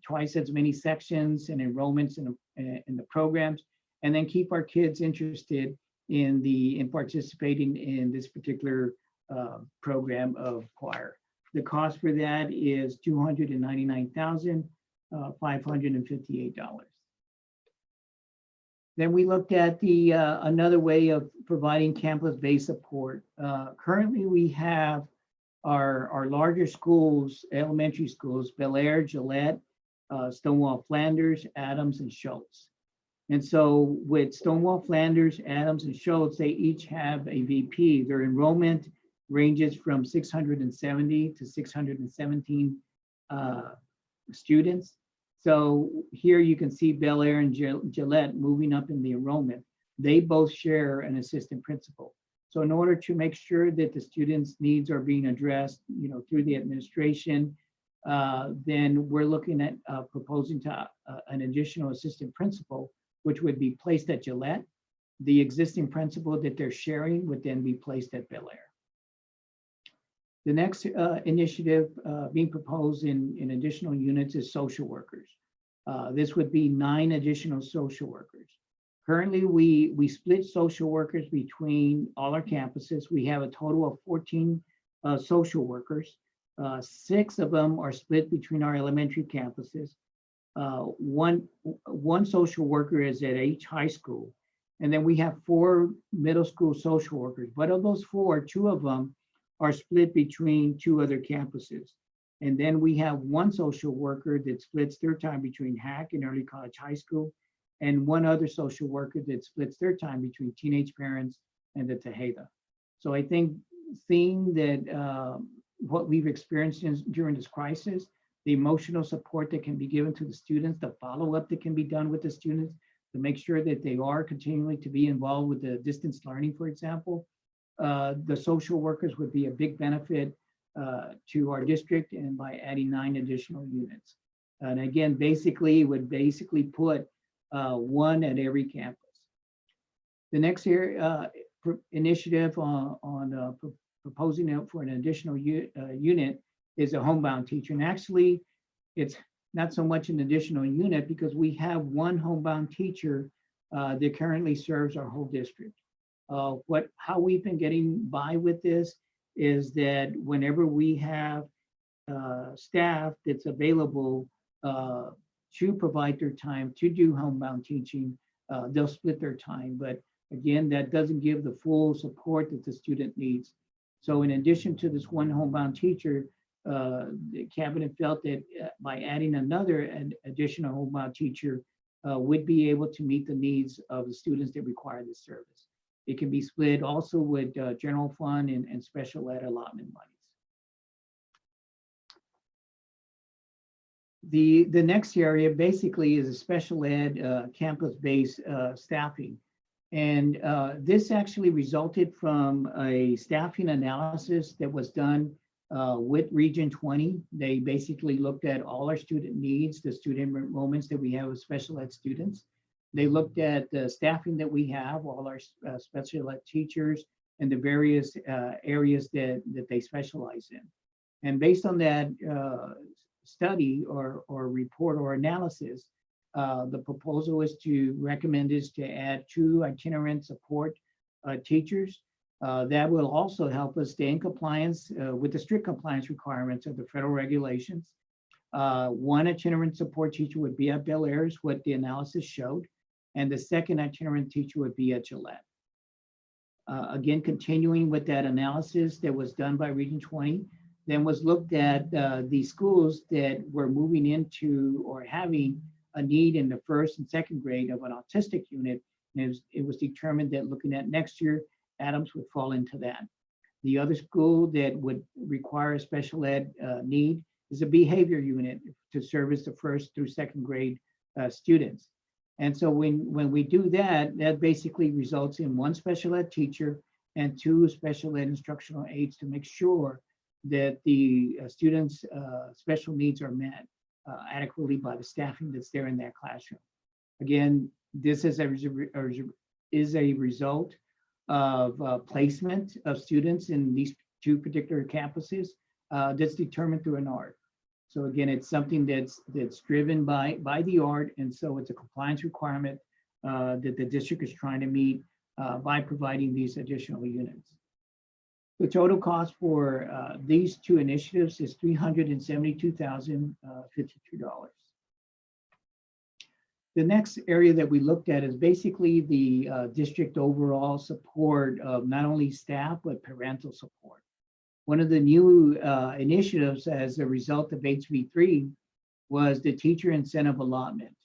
S6: twice as many sections and enrollments in the programs, and then keep our kids interested in participating in this particular program of choir. The cost for that is $299,558. Then we looked at the another way of providing campus-based support. Currently, we have our larger schools, elementary schools, Bel Air, Gillette, Stonewall Flanders, Adams, and Schultz. And so with Stonewall Flanders, Adams, and Schultz, they each have a VP. Their enrollment ranges from 670 to 617 students. So here you can see Bel Air and Gillette moving up in the enrollment. They both share an assistant principal. So in order to make sure that the students' needs are being addressed, through the administration, then we're looking at proposing to an additional assistant principal, which would be placed at Gillette. The existing principal that they're sharing would then be placed at Bel Air. The next initiative being proposed in additional units is social workers. This would be 9 additional social workers. Currently, we split social workers between all our campuses. We have a total of 14 social workers. 6 of them are split between our elementary campuses. One social worker is at each high school. And then we have 4 middle school social workers. But of those 4, 2 of them are split between 2 other campuses. And then we have 1 social worker that splits their time between Hack and Early College High School, and 1 other social worker that splits their time between teenage parents and the Tejeda. So I think seeing that what we've experienced during this crisis, the emotional support that can be given to the students, the follow-up that can be done with the students to make sure that they are continuing to be involved with the distance learning, for example, the social workers would be a big benefit to our district, and by adding 9 additional units. And again, basically, it would basically put 1 at every campus. The next initiative on proposing it for an additional unit is a homebound teacher. And actually, it's not so much an additional unit because we have 1 homebound teacher that currently serves our whole district. How we've been getting by with this is that whenever we have staff that's available to provide their time to do homebound teaching, they'll split their time. But again, that doesn't give the full support that the student needs. So in addition to this 1 homebound teacher, the cabinet felt that by adding another additional homebound teacher would be able to meet the needs of the students that require this service. It can be split also with general fund and special ed allotment monies. The next area basically is a special ed campus-based staffing. And this actually resulted from a staffing analysis that was done with Region 20. They basically looked at all our student needs, the student enrollments that we have with special ed students. They looked at the staffing that we have, all our special ed teachers, and the various areas that they specialize in. And based on that study or report or analysis, the proposal is to recommend is to add 2 itinerant support teachers. That will also help us stay in compliance with the strict compliance requirements of the federal regulations. 1 itinerant support teacher would be at Bel Air, is what the analysis showed. And the 2nd itinerant teacher would be at Gillette. Again, continuing with that analysis that was done by Region 20, then was looked at the schools that were moving into or having a need in the 1st and 2nd grade of an autistic unit. And it was determined that looking at next year, Adams would fall into that. The other school that would require a special ed need is a behavior unit to service the first through second grade students. And so when we do that, that basically results in one special ed teacher and two special ed instructional aides to make sure that the students' special needs are met adequately by the staffing that's there in that classroom. Again, this is a result of placement of students in these two particular campuses that's determined through an ART. So again, it's something that's driven by the ART, and so it's a compliance requirement that the district is trying to meet by providing these additional units. The total cost for these two initiatives is $372,052. The next area that we looked at is basically the district overall support of not only staff, but parental support. One of the new initiatives as a result of HB3 was the teacher incentive allotment.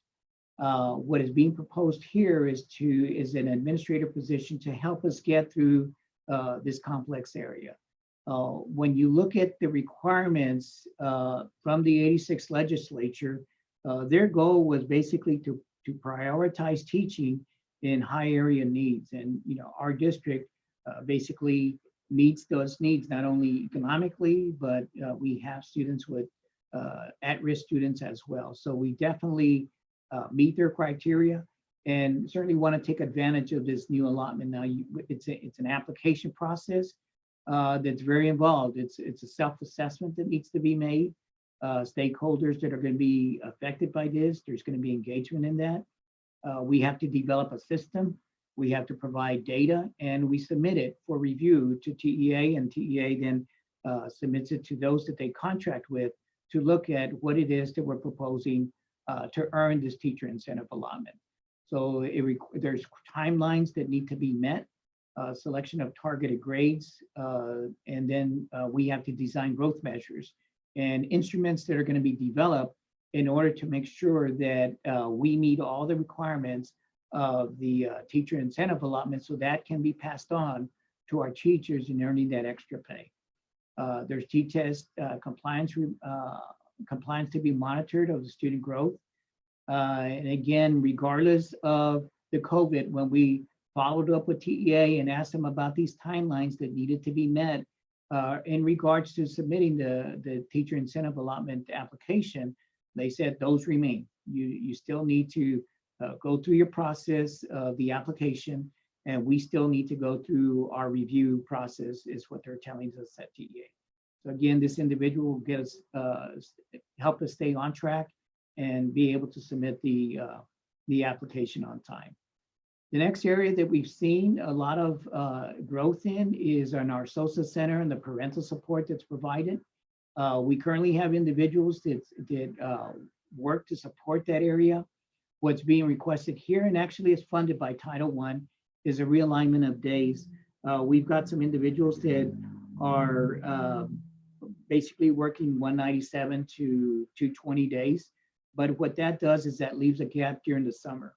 S6: What is being proposed here is an administrative position to help us get through this complex area. When you look at the requirements from the '86 legislature, their goal was basically to prioritize teaching in high area needs. And our district basically meets those needs, not only economically, but we have students with at-risk students as well. So we definitely meet their criteria and certainly want to take advantage of this new allotment. Now, it's an application process that's very involved. It's a self-assessment that needs to be made. Stakeholders that are going to be affected by this, there's going to be engagement in that. We have to develop a system. We have to provide data, and we submit it for review to TEA, and TEA then submits it to those that they contract with to look at what it is that we're proposing to earn this teacher incentive allotment. So there's timelines that need to be met, selection of targeted grades, and then we have to design growth measures and instruments that are going to be developed in order to make sure that we meet all the requirements of the teacher incentive allotment, so that can be passed on to our teachers in earning that extra pay. There's T-test compliance to be monitored of the student growth. And again, regardless of the COVID, when we followed up with TEA and asked them about these timelines that needed to be met in regards to submitting the teacher incentive allotment application, they said those remain. You still need to go through your process of the application, and we still need to go through our review process, is what they're telling us at TEA. So again, this individual will get us, help us stay on track and be able to submit the application on time. The next area that we've seen a lot of growth in is on our SOSA center and the parental support that's provided. We currently have individuals that work to support that area. What's being requested here, and actually is funded by Title I, is a realignment of days. We've got some individuals that are basically working 197 to 220 days. But what that does is that leaves a gap during the summer.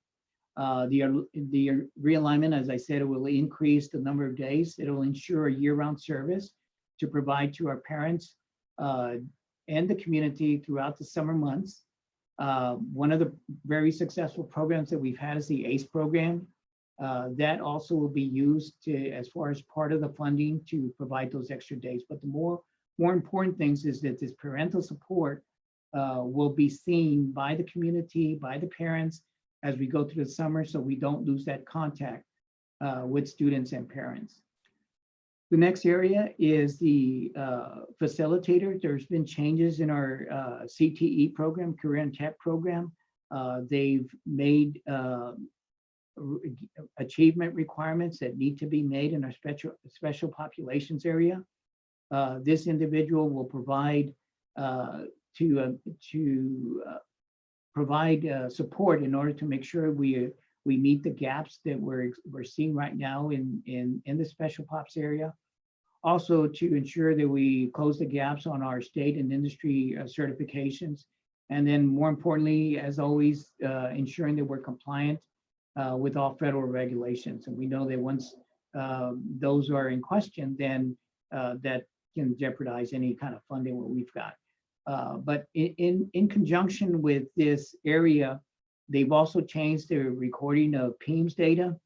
S6: The realignment, as I said, it will increase the number of days. It'll ensure a year-round service to provide to our parents and the community throughout the summer months. One of the very successful programs that we've had is the ACE program. That also will be used to, as far as part of the funding, to provide those extra days. But the more important things is that this parental support will be seen by the community, by the parents as we go through the summer, so we don't lose that contact with students and parents. The next area is the facilitator. There's been changes in our CTE program, Career and Tech program. They've made achievement requirements that need to be made in our special populations area. This individual will provide provide support in order to make sure we meet the gaps that we're seeing right now in the special pops area. Also to ensure that we close the gaps on our state and industry certifications. And then more importantly, as always, ensuring that we're compliant with all federal regulations. And we know that once those are in question, then that can jeopardize any kind of funding what we've got. But in conjunction with this area, they've also changed the recording of PEIMS data.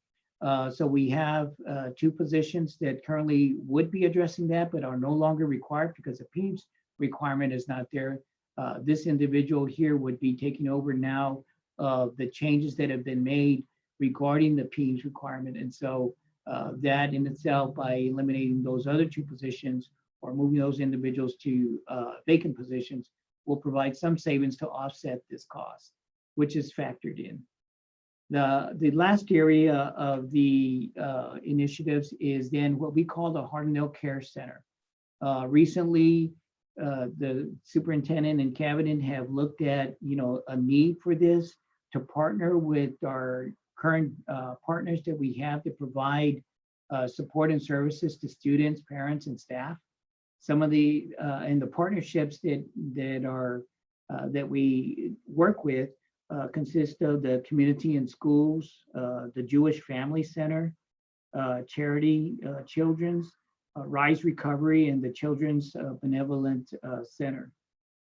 S6: So we have 2 positions that currently would be addressing that, but are no longer required because the PEIMS requirement is not there. This individual here would be taking over now the changes that have been made regarding the PEIMS requirement. And so that in itself, by eliminating those other 2 positions or moving those individuals to vacant positions, will provide some savings to offset this cost, which is factored in. The last area of the initiatives is then what we call the Hardin Care Center. Recently, the superintendent and cabinet have looked at, a need for this to partner with our current partners that we have to provide support and services to students, parents, and staff. Some of the and the partnerships that we work with consist of the Community and Schools, the Jewish Family Center, Charity Children's, Rise Recovery, and the Children's Benevolent Center.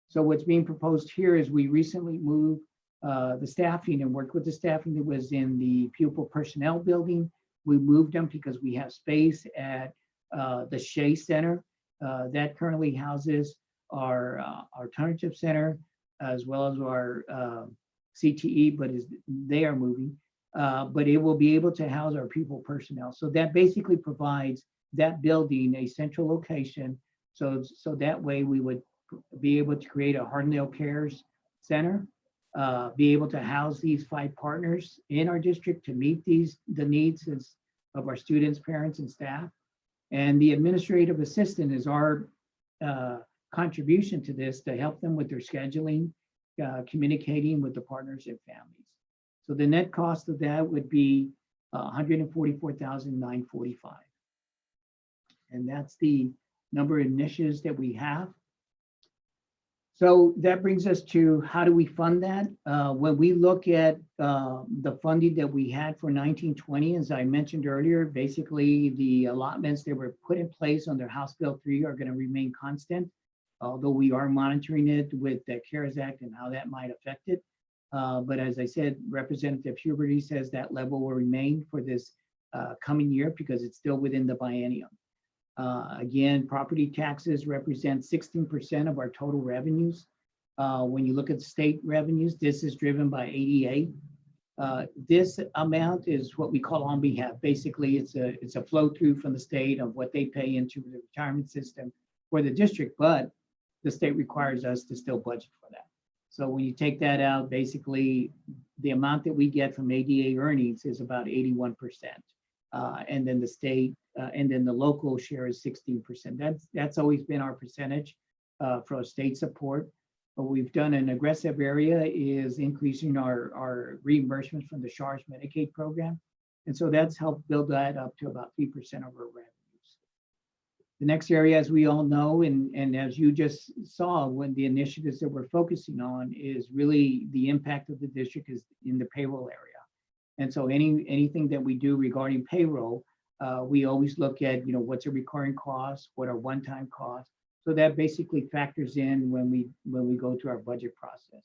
S6: So what's being proposed here is we recently moved the staffing and worked with the staffing that was in the pupil personnel building. We moved them because we have space at the Shea Center that currently houses our alternative center, as well as our CTE, but they are moving. But it will be able to house our pupil personnel. So that basically provides that building a central location. So that way we would be able to create a Hardin Cares Center, be able to house these 5 partners in our district to meet the needs of our students, parents, and staff. And the administrative assistant is our contribution to this to help them with their scheduling, communicating with the partners and families. So the net cost of that would be $144,945. And that's the number of initiatives that we have. So that brings us to how do we fund that? When we look at the funding that we had for 1920, as I mentioned earlier, basically the allotments that were put in place under House Bill 3 are going to remain constant, although we are monitoring it with the CARES Act and how that might affect it. But as I said, Representative Huberty says that level will remain for this coming year because it's still within the biennium. Again, property taxes represent 16% of our total revenues. When you look at state revenues, this is driven by ADA. This amount is what we call on behalf. Basically, it's a flow through from the state of what they pay into the retirement system for the district, but the state requires us to still budget for that. So when you take that out, basically the amount that we get from ADA earnings is about 81%. And then the state and then the local share is 16%. That's always been our percentage for state support. What we've done an aggressive area is increasing our reimbursements from the SHARS Medicaid program. And so that's helped build that up to about 3% of our revenues. The next area, as we all know, and as you just saw, when the initiatives that we're focusing on is really the impact of the district is in the payroll area. And so anything that we do regarding payroll, we always look at, what's a recurring cost, what are one-time costs. So that basically factors in when we go to our budget process.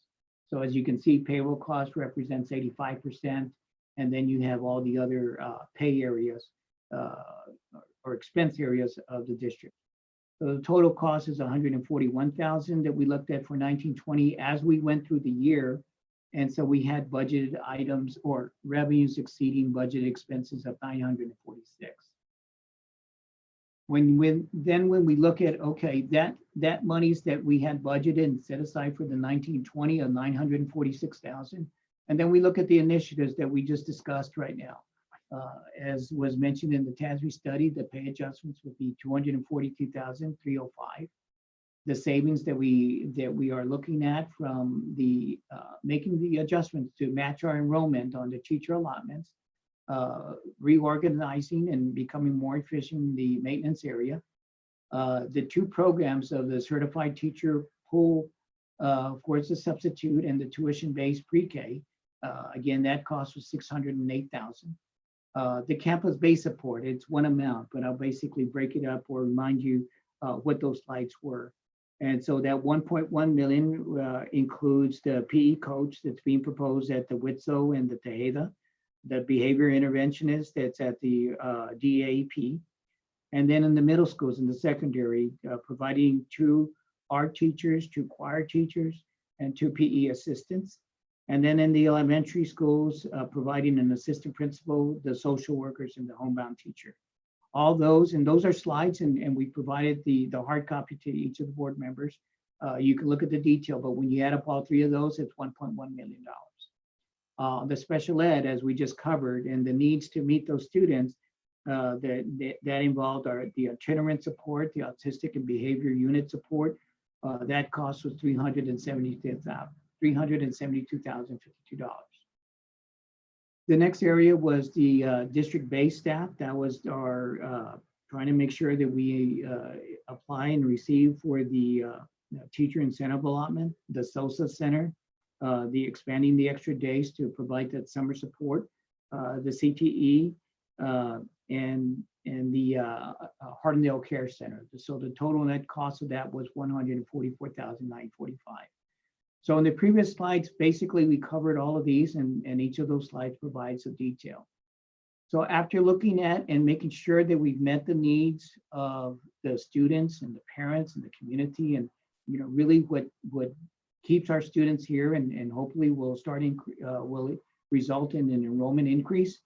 S6: So as you can see, payroll cost represents 85%, and then you have all the other pay areas or expense areas of the district. So the total cost is $141,000 that we looked at for 1920 as we went through the year. And so we had budgeted items or revenues exceeding budget expenses of 946. When we look at, okay, that monies that we had budgeted and set aside for the 1920 of 946,000, and then we look at the initiatives that we just discussed right now. As was mentioned in the TASB study, the pay adjustments would be 242,305. The savings that we are looking at from the making the adjustments to match our enrollment on the teacher allotments, reorganizing and becoming more efficient in the maintenance area. The 2 programs of the certified teacher pool, of course, the substitute and the tuition-based pre-K. Again, that cost was $608,000. The campus-based support, it's one amount, but I'll basically break it up or remind you what those slides were. And so that 1.1 million includes the PE coach that's being proposed at the WITSO and the Tejeda, the behavior interventionist that's at the DAP, and then in the middle schools and the secondary, providing 2 art teachers, 2 choir teachers, and 2 PE assistants. And then in the elementary schools, providing an assistant principal, the social workers, and the homebound teacher. All those, and those are slides, and we provided the hard copy to each of the board members. You can look at the detail, but when you add up all 3 of those, it's $1.1 million. The special ed, as we just covered, and the needs to meet those students that involved are the itinerant support, the autistic and behavior unit support. That cost was $372,052. The next area was the district-based staff. That was our trying to make sure that we apply and receive for the teacher incentive allotment, the SOSA Center, the expanding the extra days to provide that summer support, the CTE, and the Hardendale Care Center. So the total net cost of that was $144,945. So in the previous slides, basically we covered all of these, and each of those slides provides some detail. So after looking at and making sure that we've met the needs of the students and the parents and the community, and really what keeps our students here and hopefully will result in an enrollment increase.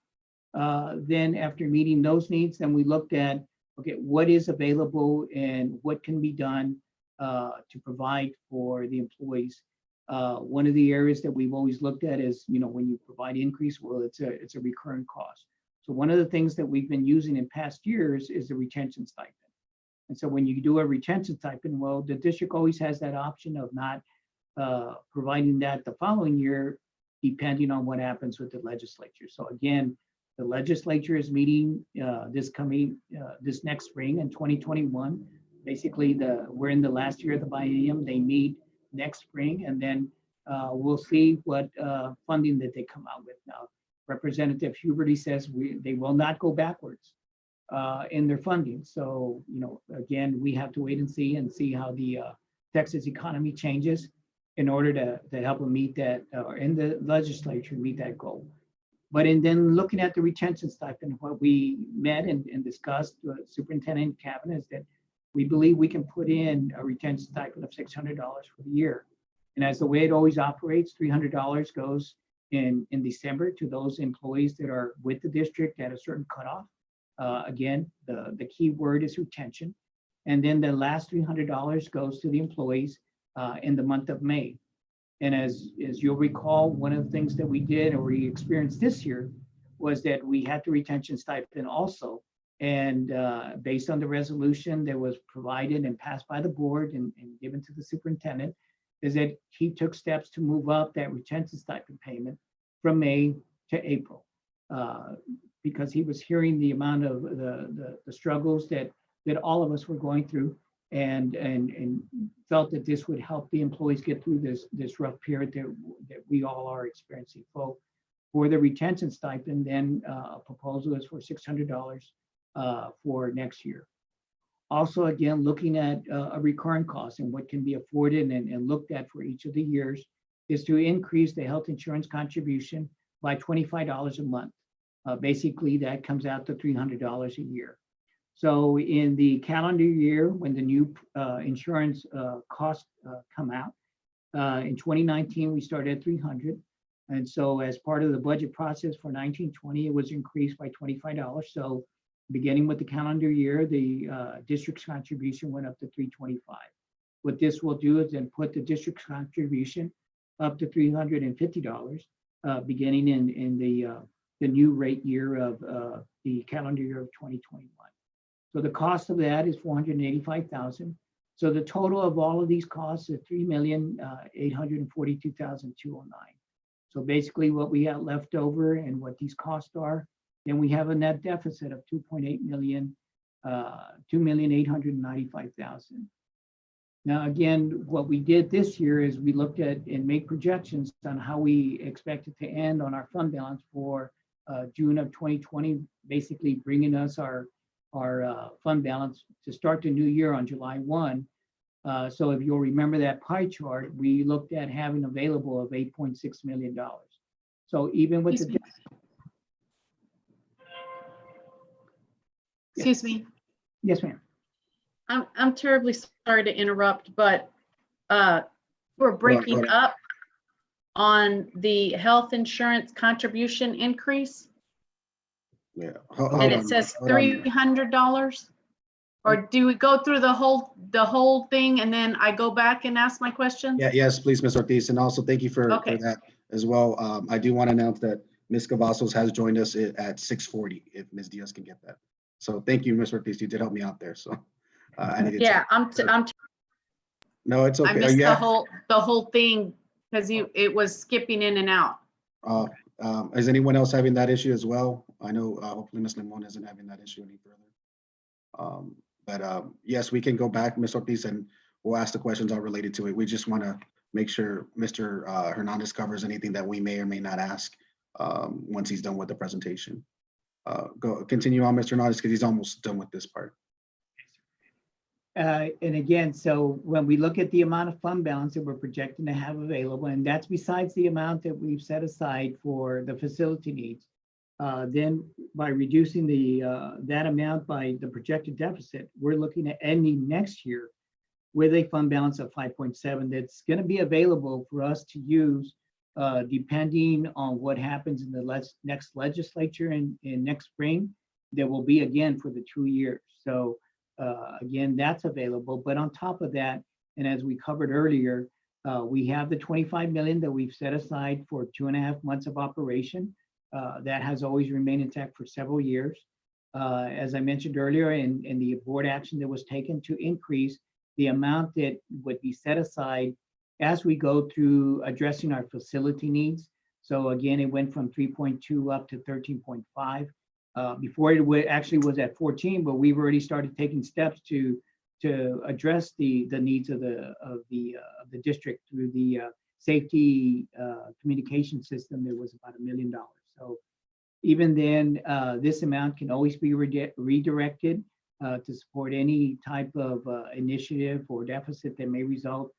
S6: Then after meeting those needs, then we looked at, okay, what is available and what can be done to provide for the employees. One of the areas that we've always looked at is, when you provide increase, well, it's a recurring cost. So one of the things that we've been using in past years is the retention stipend. And so when you do a retention stipend, well, the district always has that option of not providing that the following year, depending on what happens with the legislature. So again, the legislature is meeting this next spring in 2021. Basically, we're in the last year of the biennium. They meet next spring, and then we'll see what funding that they come out with. Now, Representative Huberty says they will not go backwards in their funding. So, again, we have to wait and see how the Texas economy changes in order to help them meet that, or in the legislature meet that goal. But then looking at the retention stipend, what we met and discussed with Superintendent and Cabinet is that we believe we can put in a retention stipend of $600 for the year. And as the way it always operates, $300 goes in December to those employees that are with the district at a certain cutoff. Again, the key word is retention. And then the last $300 goes to the employees in the month of May. And as you'll recall, one of the things that we did or we experienced this year was that we had the retention stipend also. And based on the resolution that was provided and passed by the board and given to the superintendent, is that he took steps to move up that retention stipend payment from May to April, because he was hearing the amount of the struggles that all of us were going through, and felt that this would help the employees get through this rough period that we all are experiencing. So for the retention stipend, then a proposal is for $600 for next year. Also, again, looking at a recurring cost and what can be afforded and looked at for each of the years is to increase the health insurance contribution by $25 a month. Basically, that comes out to $300 a year. So in the calendar year, when the new insurance costs come out, in 2019, we started at $300. And so as part of the budget process for 1920, it was increased by $25. So beginning with the calendar year, the district's contribution went up to $325. What this will do is then put the district's contribution up to $350, beginning in the new rate year of the calendar year of 2021. So the cost of that is $485,000. So the total of all of these costs is $3,842,209. So basically what we have left over and what these costs are, then we have a net deficit of $2.8 million, $2,895,000. Now, again, what we did this year is we looked at and made projections on how we expected to end on our fund balance for June of 2020, basically bringing us our fund balance to start the new year on July 1 So if you'll remember that pie chart, we looked at having available of $8.6 million. So even with the,
S8: Excuse me.
S6: yes, ma'am.
S8: I'm terribly sorry to interrupt, but we're breaking
S1: hold on.
S8: up on the health insurance contribution increase,
S1: Yeah.
S8: and it says $300. Or do we go through the whole thing and then I go back and ask my question?
S1: Yeah, yes, please, Ms. Ortiz, and also thank you for
S8: Okay.
S1: that as well. I do want to announce that Ms. Cavazos has joined us at 6:40, if Ms. Diaz can get that. So thank you, Ms. Ortiz, you did help me out there, so. I needed to-
S8: Yeah,
S1: No, it's
S8: I
S1: okay.
S8: missed the whole thing because it was skipping in and out.
S1: Is anyone else having that issue as well? I know hopefully Ms. Limon isn't having that issue any further. But yes, we can go back, Ms. Ortiz, and we'll ask the questions all related to it. We just want to make sure Mr. Hernandez covers anything that we may or may not ask once he's done with the presentation. Continue on, Mr. Hernandez, because he's almost done with this part.
S6: And again, so when we look at the amount of fund balance that we're projecting to have available, and that's besides the amount that we've set aside for the facility needs, then by reducing that amount by the projected deficit, we're looking at ending next year with a fund balance of 5.7 that's going to be available for us to use depending on what happens in the next legislature in next spring. There will be again for the 2 years. So again, that's available. But on top of that, and as we covered earlier, we have the 25 million that we've set aside for 2.5 months of operation. That has always remained intact for several years. As I mentioned earlier, in the board action that was taken to increase the amount that would be set aside as we go through addressing our facility needs. So again, it went from 3.2 up to 13.5. Before it actually was at 14, but we've already started taking steps to address the needs of the district through the safety communication system. There was about $1 million. So even then, this amount can always be redirected to support any type of initiative or deficit that may result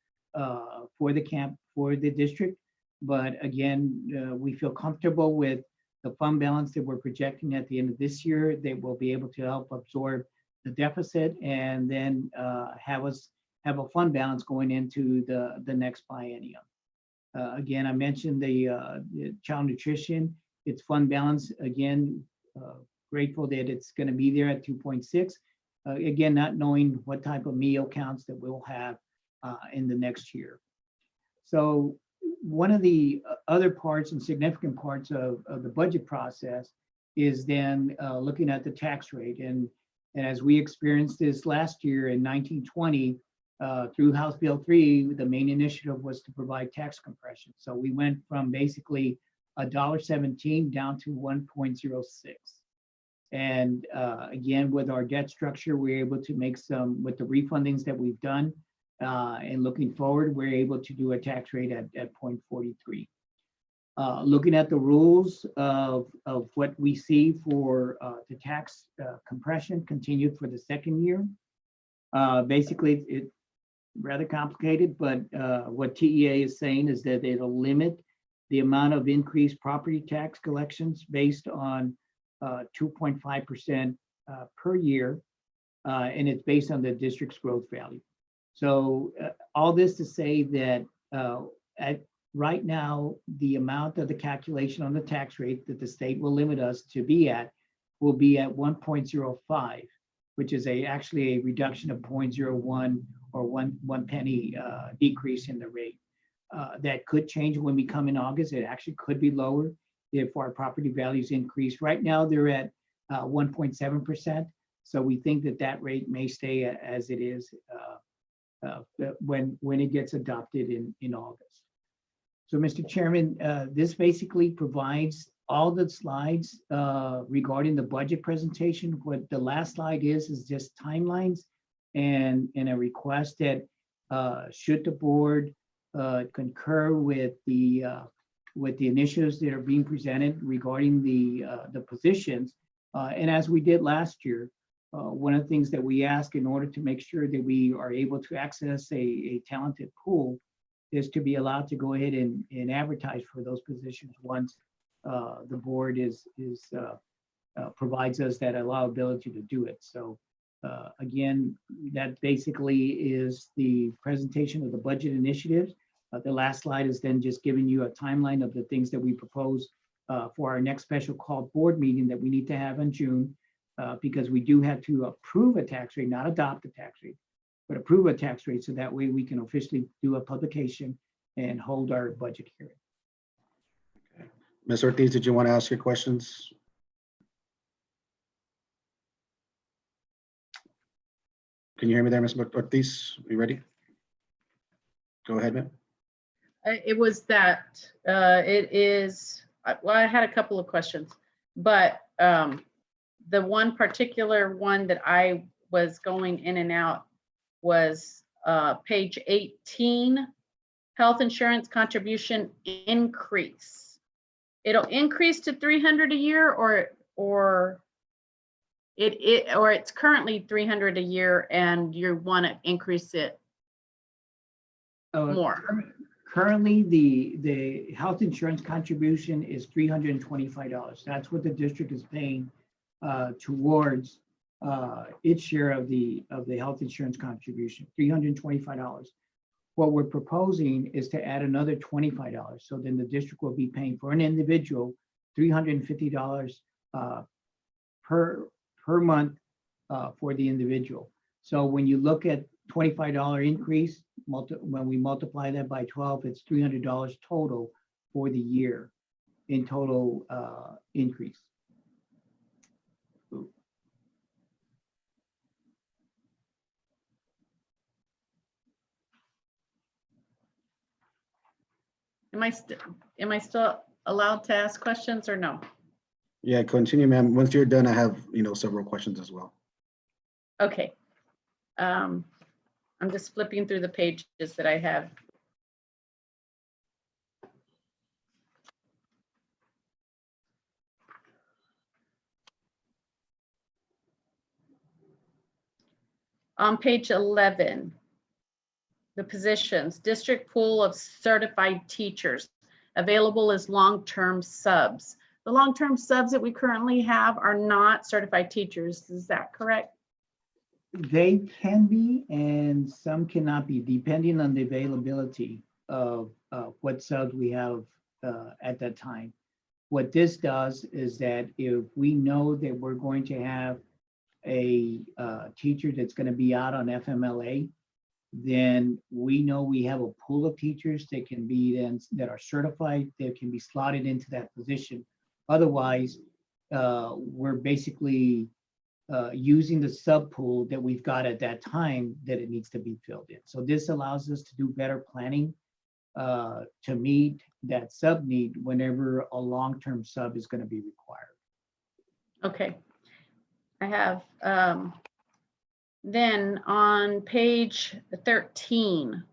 S6: for the district. But again, we feel comfortable with the fund balance that we're projecting at the end of this year. They will be able to help absorb the deficit and then have us have a fund balance going into the next biennium. Again, I mentioned the child nutrition, its fund balance, again, grateful that it's going to be there at 2.6. Again, not knowing what type of meal counts that we'll have in the next year. So one of the other parts and significant parts of the budget process is then looking at the tax rate. And as we experienced this last year in 1920, through House Bill 3, the main initiative was to provide tax compression. So we went from basically $1.17 down to 1.06. And again, with our debt structure, we're able to make some, with the refundings that we've done, and looking forward, we're able to do a tax rate at 0.43. Looking at the rules of what we see for the tax compression continued for the second year. Basically, it's rather complicated, but what TEA is saying is that it'll limit the amount of increased property tax collections based on 2.5% per year, and it's based on the district's growth value. So all this to say that right now, the amount of the calculation on the tax rate that the state will limit us to be at will be at 1.05, which is actually a reduction of 0.01 or one penny decrease in the rate. That could change when we come in August. It actually could be lower if our property values increase. Right now, they're at 1.7%. So we think that rate may stay as it is when it gets adopted in August. So Mr. Chairman, this basically provides all the slides regarding the budget presentation. What the last slide is just timelines and a request that should the board concur with the initiatives that are being presented regarding the positions, and as we did last year, one of the things that we ask in order to make sure that we are able to access a talented pool is to be allowed to go ahead and advertise for those positions once the board provides us that allowability to do it. So again, that basically is the presentation of the budget initiatives. The last slide is then just giving you a timeline of the things that we propose for our next special called board meeting that we need to have in June, because we do have to approve a tax rate, not adopt a tax rate, but approve a tax rate, so that way we can officially do a publication and hold our budget hearing.
S1: Okay. Ms. Ortiz, did you want to ask your questions? Can you hear me there, Ms. Ortiz? Are you ready? Go ahead, ma'am.
S8: It was that, it is, well, I had a couple of questions, but the one particular one that I was going in and out was page 18, health insurance contribution increase. It'll increase to 300 a year, or it's currently 300 a year and you want to increase it more.
S6: Currently, the health insurance contribution is $325. That's what the district is paying towards its share of the health insurance contribution, $325. What we're proposing is to add another $25. So then the district will be paying for an individual $350 per month for the individual. So when you look at $25 increase, when we multiply that by 12, it's $300 total for the year in total increase.
S8: Am I still allowed to ask questions or no?
S1: Yeah, continue, ma'am. Once you're done, I have, several questions as well.
S8: Okay. I'm just flipping through the pages that I have. On page 11, the positions, district pool of certified teachers available as long-term subs. The long-term subs that we currently have are not certified teachers. Is that correct?
S6: They can be, and some cannot be, depending on the availability of what subs we have at that time. What this does is that if we know that we're going to have a teacher that's going to be out on FMLA, then we know we have a pool of teachers that can be that are certified, that can be slotted into that position. Otherwise, we're basically using the sub pool that we've got at that time that it needs to be filled in. So this allows us to do better planning to meet that sub need whenever a long-term sub is going to be required.
S8: Okay. I have, then on page 13,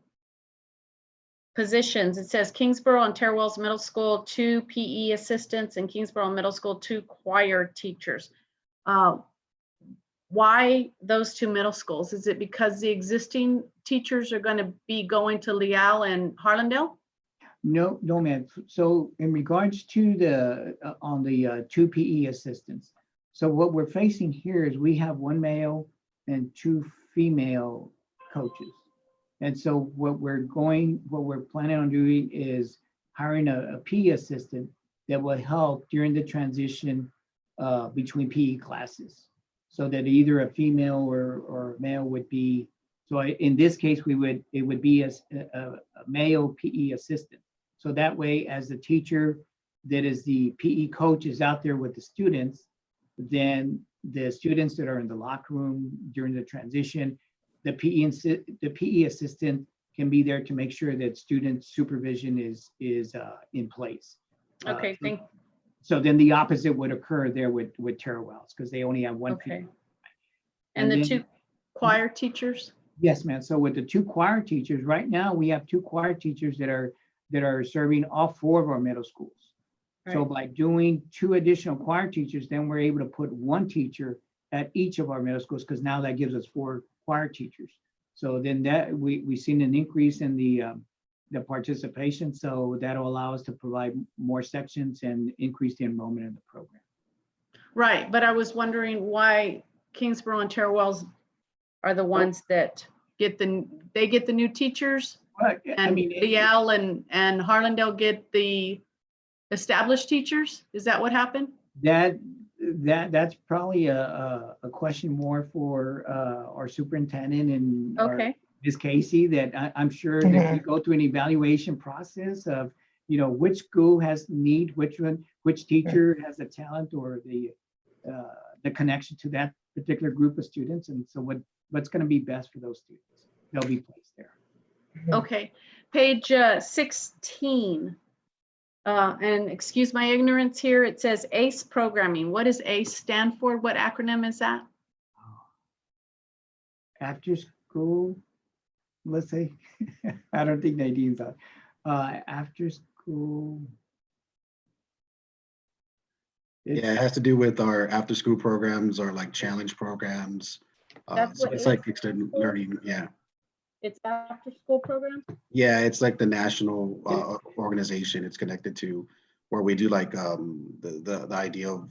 S8: positions, it says Kingsborough and Terwells Middle School, 2 PE assistants, and Kingsborough Middle School, 2 choir teachers. Why those 2 middle schools? Is it because the existing teachers are going to be going to Leal and Harlandale?
S6: No, ma'am. So in regards to the on the 2 PE assistants, so what we're facing here is we have 1 male and 2 female coaches. And so what we're planning on doing is hiring a PE assistant that will help during the transition between PE classes, so that either a female or a male would be. So in this case, it would be a male PE assistant. So that way, as the teacher that is the PE coach is out there with the students, then the students that are in the locker room during the transition, the PE assistant can be there to make sure that student supervision is in place.
S8: Okay,
S6: so then the opposite would occur there with Terwells, because they only have 1
S8: okay.
S6: PE.
S8: And the
S6: then,
S8: 2 choir teachers?
S6: Yes, ma'am. So with the 2 choir teachers, right now we have 2 choir teachers that are serving all 4 of our middle schools. Right. So by doing 2 additional choir teachers, then we're able to put 1 teacher at each of our middle schools, because now that gives us 4 choir teachers. So then that we've seen an increase in the participation. So that'll allow us to provide more sections and increase the enrollment in the program.
S8: Right, but I was wondering why Kingsborough and Terra Wells are the ones that get the new teachers,
S6: But I
S8: and
S6: mean,
S8: Leal and Harlandale get the established teachers? Is that what happened?
S6: that's probably a question more for our superintendent and our
S8: Okay,
S6: Ms. Casey, that I'm sure that we go through an evaluation process of, which school has need, which teacher has a talent or the connection to that particular group of students. And so what's going to be best for those students, they'll be placed there.
S8: okay. Page 16. And excuse my ignorance here, it says ACE programming. What does ACE stand for? What acronym is that?
S6: After school, let's say, I don't think Nadine's on. After school.
S1: Yeah, it has to do with our after-school programs or like challenge programs.
S8: That's
S1: So
S8: what
S1: it's
S8: it
S1: like
S8: is?
S1: extended learning. Yeah.
S8: It's after school program?
S1: Yeah, it's like the national organization it's connected to, where we do like the idea of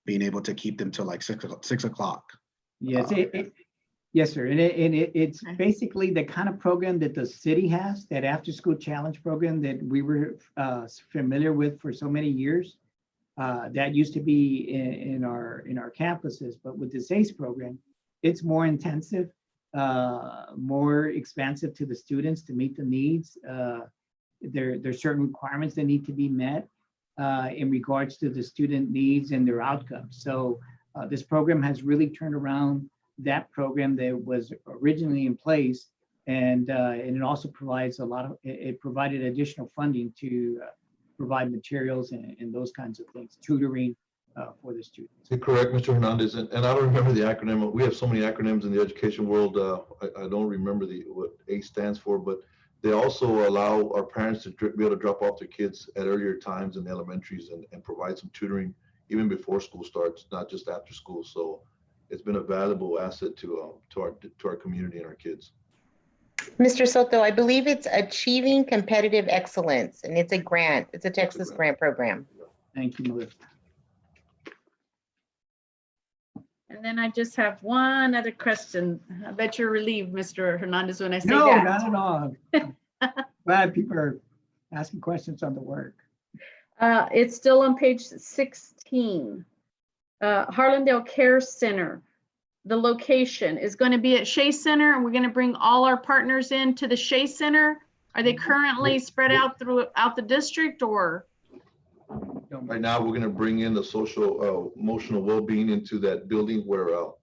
S1: being able to keep them till like 6 o'clock.
S6: Yes, yes, sir. And it's
S8: Okay.
S6: basically the kind of program that the city has, that after-school challenge program that we were familiar with for so many years. That used to be in our campuses, but with this ACE program, it's more intensive, more expansive to the students to meet the needs. There's certain requirements that need to be met in regards to the student needs and their outcomes. So this program has really turned around that program that was originally in place, and it also provides it provided additional funding to provide materials and those kinds of things, tutoring for the students.
S3: You're correct, Mr. Hernandez, and I don't remember the acronym. We have so many acronyms in the education world. I don't remember what ACE stands for, but they also allow our parents to be able to drop off their kids at earlier times in the elementaries and provide some tutoring even before school starts, not just after school. So it's been a valuable asset to our community and our kids.
S9: Mr. Soto, I believe it's Achieving Competitive Excellence, and it's a grant. It's a Texas grant program.
S6: Thank you, Melissa.
S8: And then I just have one other question. I bet you're relieved, Mr. Hernandez, when I say
S6: No,
S8: that.
S6: not at all. Glad people are asking questions on the work.
S8: It's still on page 16. Harlandale Care Center. The location is going to be at Shea Center, and we're going to bring all our partners into the Shea Center. Are they currently spread out throughout the district, or?
S3: Right now, we're going to bring in the social emotional well-being into that building where our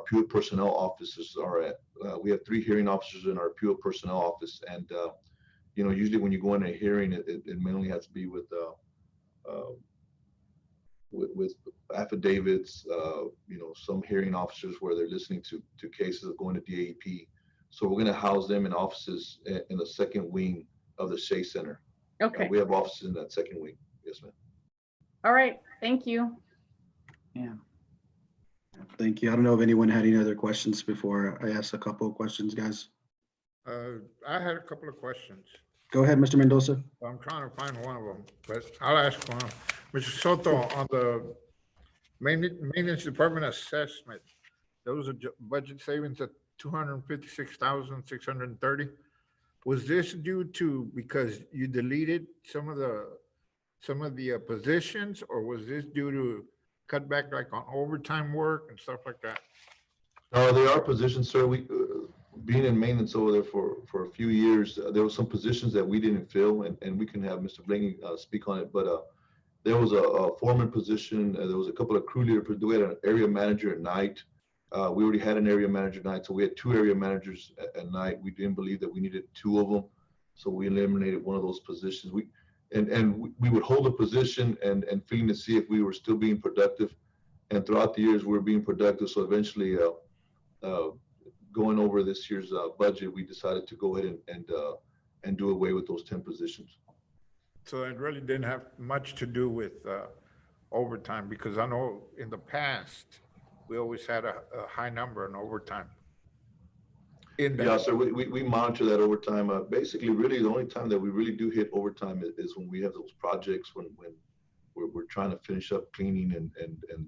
S3: pure personnel offices are at. We have 3 hearing officers in our pure personnel office, and usually when you go in a hearing, it mainly has to be with affidavits, some hearing officers where they're listening to cases of going to DAP. So we're going to house them in offices in the second wing of the Shea Center.
S8: Okay.
S3: We have offices in that second wing. Yes, ma'am.
S8: All right. Thank you.
S6: Yeah.
S1: Thank you. I don't know if anyone had any other questions before I ask a couple of questions, guys.
S10: I had a couple of questions.
S1: Go ahead, Mr. Mendoza.
S10: I'm trying to find one of them, but I'll ask one. Mr. Soto, on the maintenance department assessment, there was a budget savings of 256,630. Was this due to because you deleted some of the positions, or was this due to cut back like on overtime work and stuff like that?
S3: There are positions, sir. We being in maintenance over there for a few years, there were some positions that we didn't fill, and we can have Mr. Blaney speak on it. But there was a foreman position. There was a couple of crew leader. We had an area manager at night. We already had an area manager at night, so we had 2 area managers at night. We didn't believe that we needed 2 of them, so we eliminated one of those positions. We would hold a position and feeling to see if we were still being productive. And throughout the years, we were being productive. So eventually, going over this year's budget, we decided to go ahead and do away with those 10 positions.
S10: So it really didn't have much to do with overtime, because I know in the past, we always had a high number in overtime. In
S3: Yeah,
S10: that,
S3: so we monitor that overtime. Basically, really, the only time that we really do hit overtime is when we have those projects when we're trying to finish up cleaning and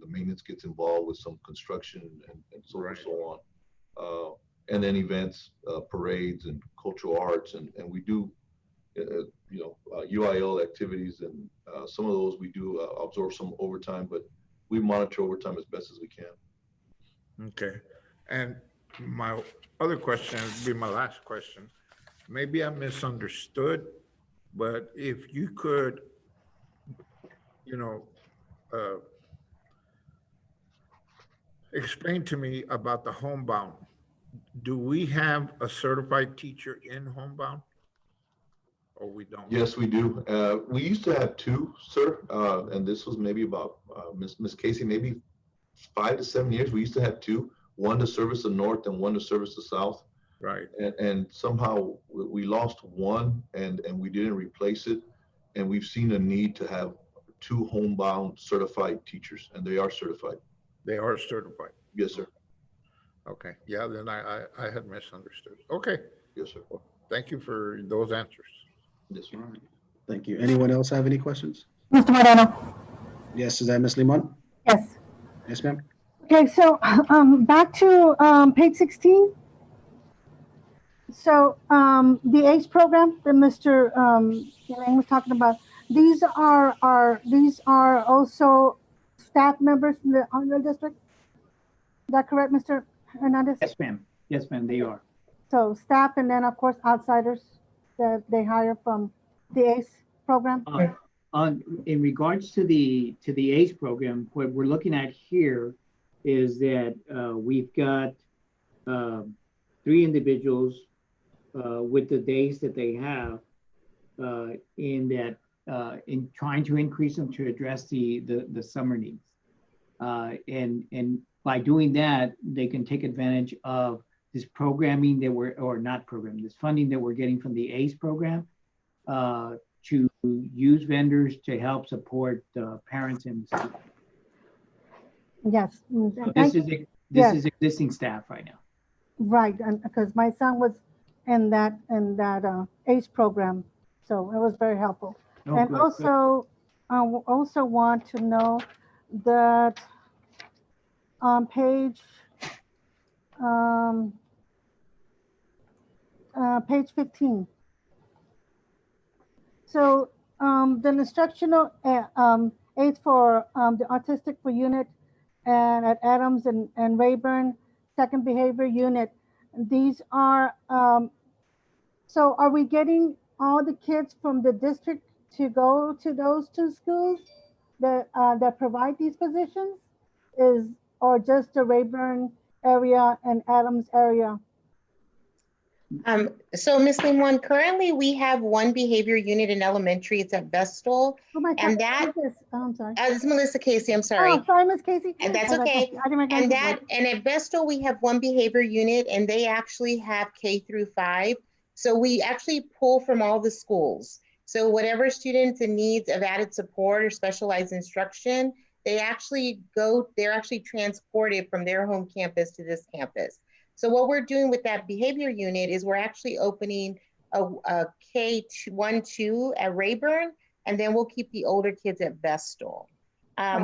S3: the maintenance gets involved with some construction and so
S10: Right.
S3: and so on. And then events, parades and cultural arts, and we do, UIL activities, and some of those we do absorb some overtime, but we monitor overtime as best as we can.
S10: okay. And my other question would be my last question. Maybe I misunderstood, but if you could, explain to me about the homebound. Do we have a certified teacher in homebound? Or we don't?
S3: Yes, we do. We used to have two, sir, and this was maybe about Miss Casey, maybe 5 to 7 years. We used to have two, one to service the north and one to service the south.
S10: Right.
S3: And somehow we lost one, and we didn't replace it. And we've seen a need to have two homebound certified teachers, and they are certified.
S10: They are certified.
S3: Yes, sir.
S10: Okay. Yeah, then I had misunderstood. Okay.
S3: Yes, sir.
S10: Well, thank you for those answers.
S3: Yes, sir.
S1: All right. Thank you. Anyone else have any questions?
S4: Mr. Moreno?
S1: Yes, is that Ms. Limon?
S4: Yes.
S1: Yes, ma'am.
S4: Okay, so back to page 16. So the ACE program that Mr. Yang was talking about, these are also staff members from the Honorable District. Is that correct, Mr. Hernandez?
S6: Yes, ma'am. Yes, ma'am, they are.
S4: So staff, and then of course outsiders that they hire from the ACE program.
S6: In regards to the ACE program, what we're looking at here is that we've got 3 individuals with the days that they have in trying to increase them to address the summer needs. And by doing that, they can take advantage of this programming that this funding that we're getting from the ACE program to use vendors to help support parents and students.
S4: Yes.
S6: This is existing staff right now.
S4: Right, and because my son was in that ACE program, so it was very helpful.
S6: Oh,
S4: And
S6: good,
S4: also, I also want to know that on page 15. So the instructional aids for the autistic for unit and at Adams and Rayburn, second behavior unit. These are, so are we getting all the kids from the district to go to those 2 schools that provide these positions, or just the Rayburn area and Adams area?
S9: So Ms. Limon, currently we have 1 behavior unit in elementary. It's at Vestal.
S4: Oh my God,
S9: And that,
S4: I'm sorry.
S9: it's Melissa Casey, I'm sorry.
S4: Oh, sorry, Miss Casey.
S9: And that's
S4: Oh,
S9: okay. And at Vestal, we have 1 behavior unit, and they actually have K through 5. So we actually pull from all the schools. So whatever students in needs of added support or specialized instruction, they're actually transported from their home campus to this campus. So what we're doing with that behavior unit is we're actually opening a K1-2 at Rayburn, and then we'll keep the older kids at Vestal.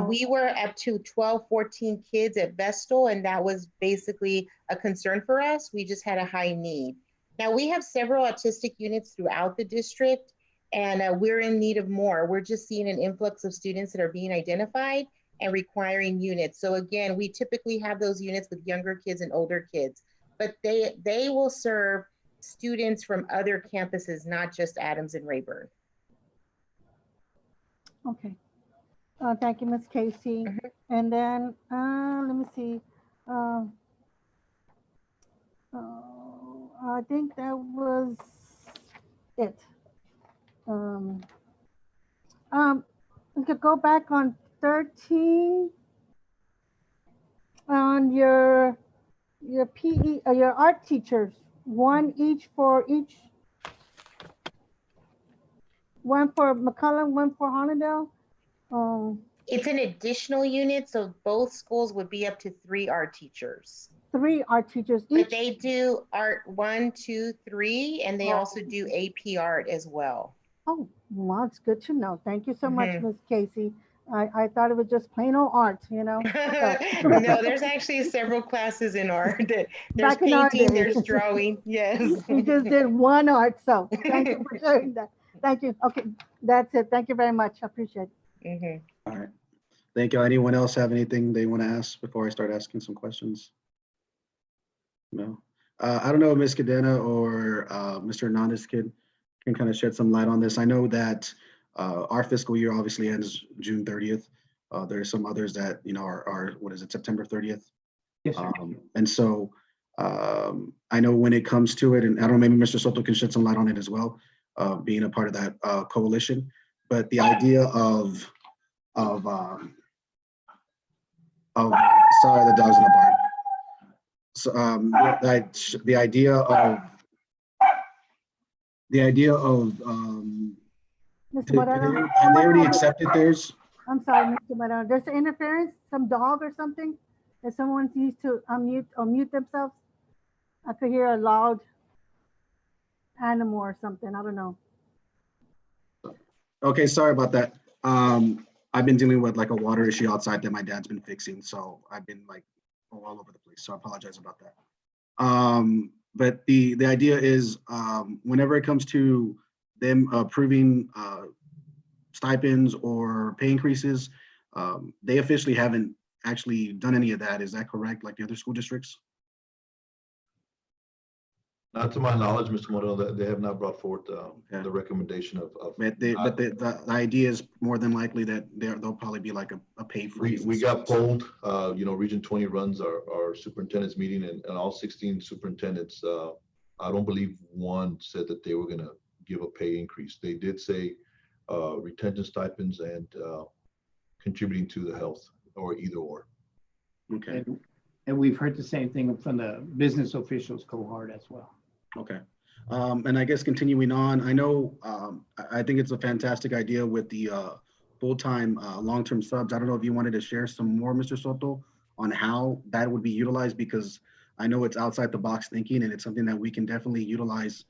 S9: We were up to 12, 14 kids at Vestal, and that was basically a concern for us. We just had a high need. Now we have several autistic units throughout the district, and we're in need of more. We're just seeing an influx of students that are being identified and requiring units. So again, we typically have those units with younger kids and older kids, but they will serve students from other campuses, not just Adams and Rayburn.
S4: Okay. Thank you, Ms. Casey. And then, let me see. I think that was it. We could go back on 13 on your PE, your art teachers, 1 each for each. 1 for McCullum, 1 for Hollandale.
S9: It's an additional unit, so both schools would be up to 3 art teachers.
S4: 3 art teachers
S9: But
S4: each?
S9: they do art 1, 2, 3, and they also do AP art as well.
S4: Oh, well, it's good to know. Thank you so much,
S9: Mhm.
S4: Ms. Casey. I thought it was just plain old art, you know? So-
S9: No, there's actually several classes in art. There's
S4: Back in our
S9: painting,
S4: days.
S9: there's drawing, yes.
S4: You just did one art, so thank you for sharing that. Thank you. Okay, that's it. Thank you very much. I appreciate it.
S9: Mhm.
S1: All right. Thank you. Anyone else have anything they want to ask before I start asking some questions? No. I don't know if Ms. Cadena or Mr. Hernandez can kind of shed some light on this. I know that our fiscal year obviously ends June 30th. There are some others that, you know, are what is it, September 30th?
S6: Yes, sir.
S1: And so I know when it comes to it, and I don't know, maybe Mr. Soto can shed some light on it as well, being a part of that coalition. But the idea of sorry, the dog's in the barn. So the idea of
S4: Mr. Moreno?
S1: have they already accepted theirs?
S4: I'm sorry, Mr. Moreno. There's an interference, some dog or something? If someone needs to unmute or mute themselves? I could hear a loud animal or something. I don't know.
S1: Okay, sorry about that. I've been dealing with like a water issue outside that my dad's been fixing, so I've been like all over the place. So I apologize about that. But the idea is whenever it comes to them approving stipends or pay increases, they officially haven't actually done any of that. Is that correct? Like the other school districts?
S3: Not to my knowledge, Mr. Moreno, that they have not brought forth the recommendation of.
S1: But the idea is more than likely that there'll probably be like a pay freeze.
S3: We got polled, you know, Region 20 runs our superintendent's meeting, and all 16 superintendents, I don't believe one said that they were going to give a pay increase. They did say retention stipends and contributing to the health, or either or.
S1: Okay.
S6: And we've heard the same thing from the business officials cohort as well.
S1: Okay. And I guess continuing on, I know, I think it's a fantastic idea with the full-time long-term subs. I don't know if you wanted to share some more, Mr. Soto, on how that would be utilized, because I know it's outside the box thinking, and it's something that we can definitely utilize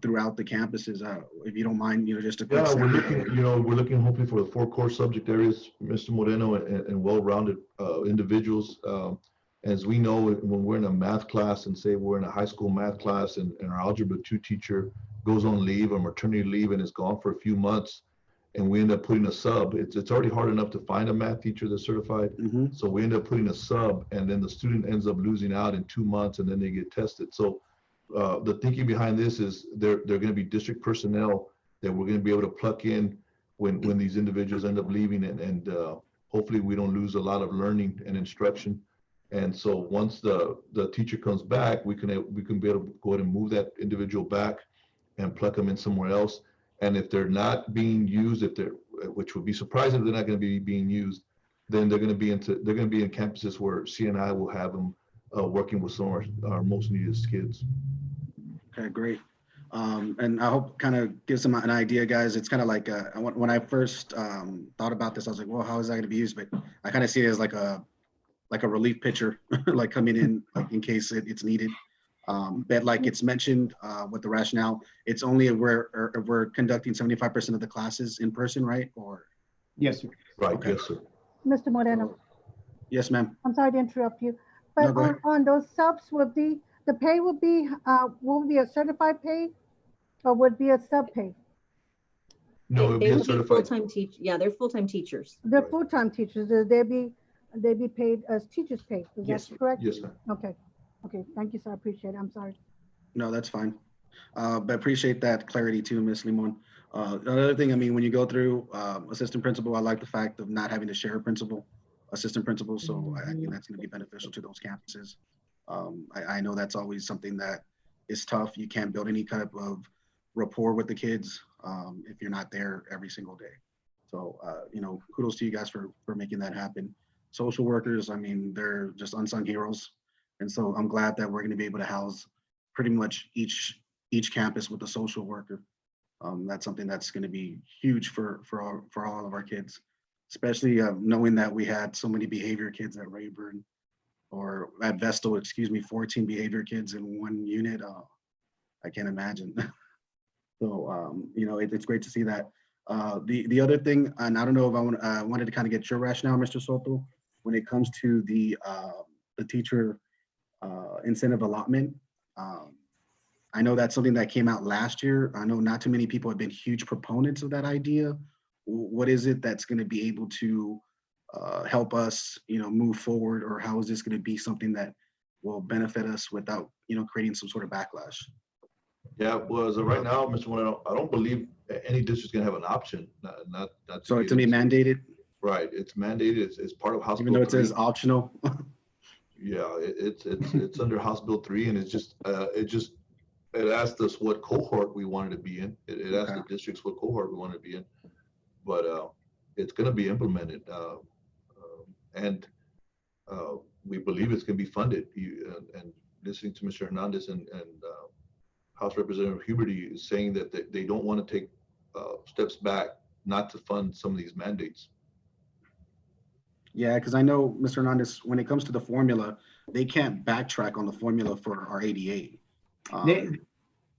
S1: throughout the campuses. If you don't mind, you know, just a quick.
S3: Yeah, we're looking hopefully for the 4 core subject areas, Mr. Moreno, and well-rounded individuals. As we know, when we're in a math class, and say we're in a high school math class, and our algebra 2 teacher goes on leave or maternity leave and is gone for a few months, and we end up putting a sub, it's already hard enough to find a math teacher that's certified.
S1: Mm-hmm.
S3: So we end up putting a sub, and then the student ends up losing out in 2 months, and then they get tested. So the thinking behind this is they're going to be district personnel that we're going to be able to pluck in when these individuals end up leaving, and hopefully we don't lose a lot of learning and instruction. And so once the teacher comes back, we can be able to go ahead and move that individual back and pluck them in somewhere else. And if they're not being used, which would be surprising if they're not going to be being used, then they're going to be in campuses where CNI will have them working with some of our most needed kids.
S1: Okay, great. And I hope kind of gives them an idea, guys. It's kind of like when I first thought about this, I was like, well, how is that going to be used? But I kind of see it as like a relief pitcher, like coming in, like in case it's needed. But like it's mentioned with the rationale, it's only if we're conducting 75% of the classes in person, right? Or
S6: Yes, sir.
S3: Right.
S1: Okay.
S3: Yes, sir.
S4: Mr. Moreno,
S1: yes, ma'am.
S4: I'm sorry to interrupt you,
S1: No,
S4: but
S1: go ahead.
S4: on those subs, the pay will be a certified pay, or would be a sub pay?
S3: No, it'll
S2: They
S3: be a
S2: will be
S3: certified.
S2: full-time teach. Yeah, they're full-time teachers.
S4: They're
S3: Right.
S4: full-time teachers. They be paid as teachers pay. Is
S6: Yes,
S4: that correct?
S3: Yes, ma'am.
S4: Okay. Okay. Thank you, sir. I appreciate it. I'm sorry.
S1: No, that's fine. But appreciate that clarity too, Ms. Limon. Another thing, I mean, when you go through assistant principal, I like the fact of not having to share a principal, assistant principal. So I think that's going to be beneficial to those campuses. I know that's always something that is tough. You can't build any type of rapport with the kids if you're not there every single day. So, you know, kudos to you guys for making that happen. Social workers, I mean, they're just unsung heroes. And so I'm glad that we're going to be able to house pretty much each campus with a social worker. That's something that's going to be huge for all of our kids. especially knowing that we had so many behavior kids at Rayburn or at Vestal, excuse me, 14 behavior kids in one unit. I can't imagine. So, you know, it's great to see that. The other thing, and I don't know if I wanted to kind of get your rationale, Mr. Soto, when it comes to the teacher incentive allotment. I know that's something that came out last year. I know not too many people have been huge proponents of that idea. What is it that's going to be able to help us, you know, move forward, or how is this going to be something that will benefit us without, you know, creating some sort of backlash?
S3: Yeah, well, as of right now, Mr. Moreno, I don't believe any district's gonna have an option, not
S1: So
S3: to
S1: it's going to be mandated,
S3: Right, it's mandated, it's part of House
S1: even though
S3: Bill
S1: it says
S3: 3.
S1: optional.
S3: Yeah, it's under House Bill 3, and it asked us what cohort we wanted to be in. It asked the districts what cohort we wanted to be in, but it's gonna be implemented, and we believe it's gonna be funded. And listening to Mr. Hernandez and House Representative Huberty is saying that they don't want to take steps back not to fund some of these mandates.
S1: Yeah, because I know, Mr. Hernandez, when it comes to the formula, they can't backtrack on the formula for our ADA.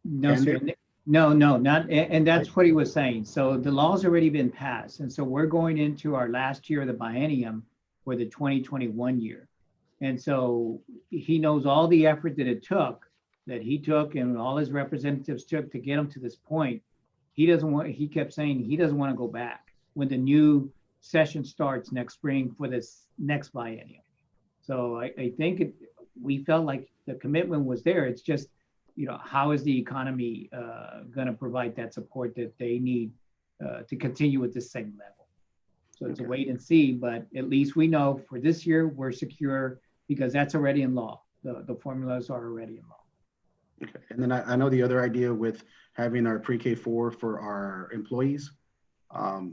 S6: No,
S1: can
S6: sir.
S1: they?
S6: No, not, and that's what he was saying. So the law's already been passed. And so we're going into our last year of the biennium for the 2021 year. And so he knows all the effort that it took, that he took and all his representatives took to get him to this point. He kept saying he doesn't want to go back when the new session starts next spring for this next biennium. So I think we felt like the commitment was there. It's just, you know, how is the economy going to provide that support that they need to continue at the same level? So it's a wait and see, but at least we know for this year, we're secure because that's already in law. The formulas are already in law.
S1: Okay. And then I know the other idea with having our pre-K4 for our employees,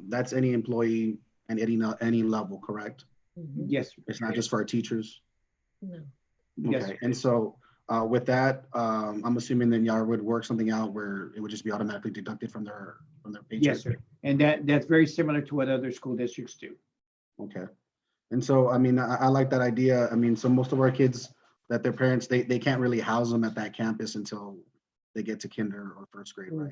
S1: that's any employee and any level, correct?
S6: Yes. Sir.
S1: It's not just for our teachers?
S2: No.
S6: Yes,
S1: Okay,
S6: sir.
S1: and so with that, I'm assuming then y'all would work something out where it would just be automatically deducted from their paycheck?
S6: Yes, sir. And that's very similar to what other school districts do.
S1: Okay. And so, I mean, I like that idea. I mean, so most of our kids that their parents, they can't really house them at that campus until they get to kinder or first grade, right?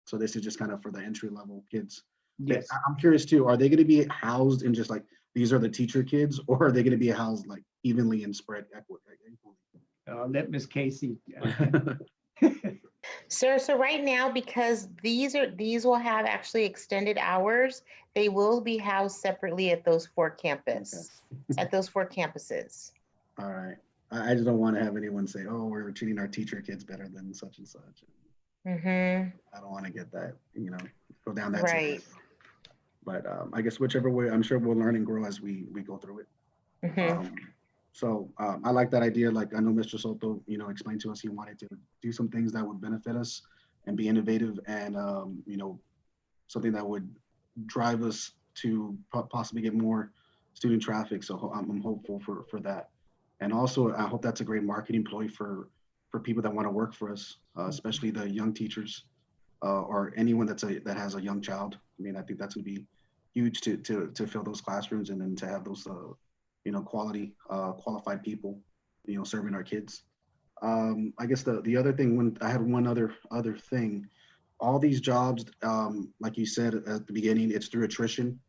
S1: So this is just kind of for the entry level kids.
S6: Yes.
S1: I'm curious too, are they going to be housed in just like, these are the teacher kids, or are they going to be housed like evenly and spread equally?
S6: Let Ms. Casey.
S9: Sir, so right now, because these will have actually extended hours, they will be housed separately at those four campuses.
S1: All right. I just don't want to have anyone say, oh, we're treating our teacher kids better than such and such. I don't want to get that, you know, go down that
S9: Right.
S1: road. But I guess whichever way, I'm sure we'll learn and grow as we go through it. So I like that idea. Like I know Mr. Soto, you know, explained to us he wanted to do some things that would benefit us and be innovative and, you know, something that would drive us to possibly get more student traffic. So I'm hopeful for that. And also, I hope that's a great marketing ploy for people that want to work for us, especially the young teachers or anyone that has a young child. I mean, I think that's going to be huge to fill those classrooms and then to have those, you know, qualified people, you know, serving our kids. I guess the other thing, when I had one other thing, all these jobs, like you said at the beginning, it's through attrition.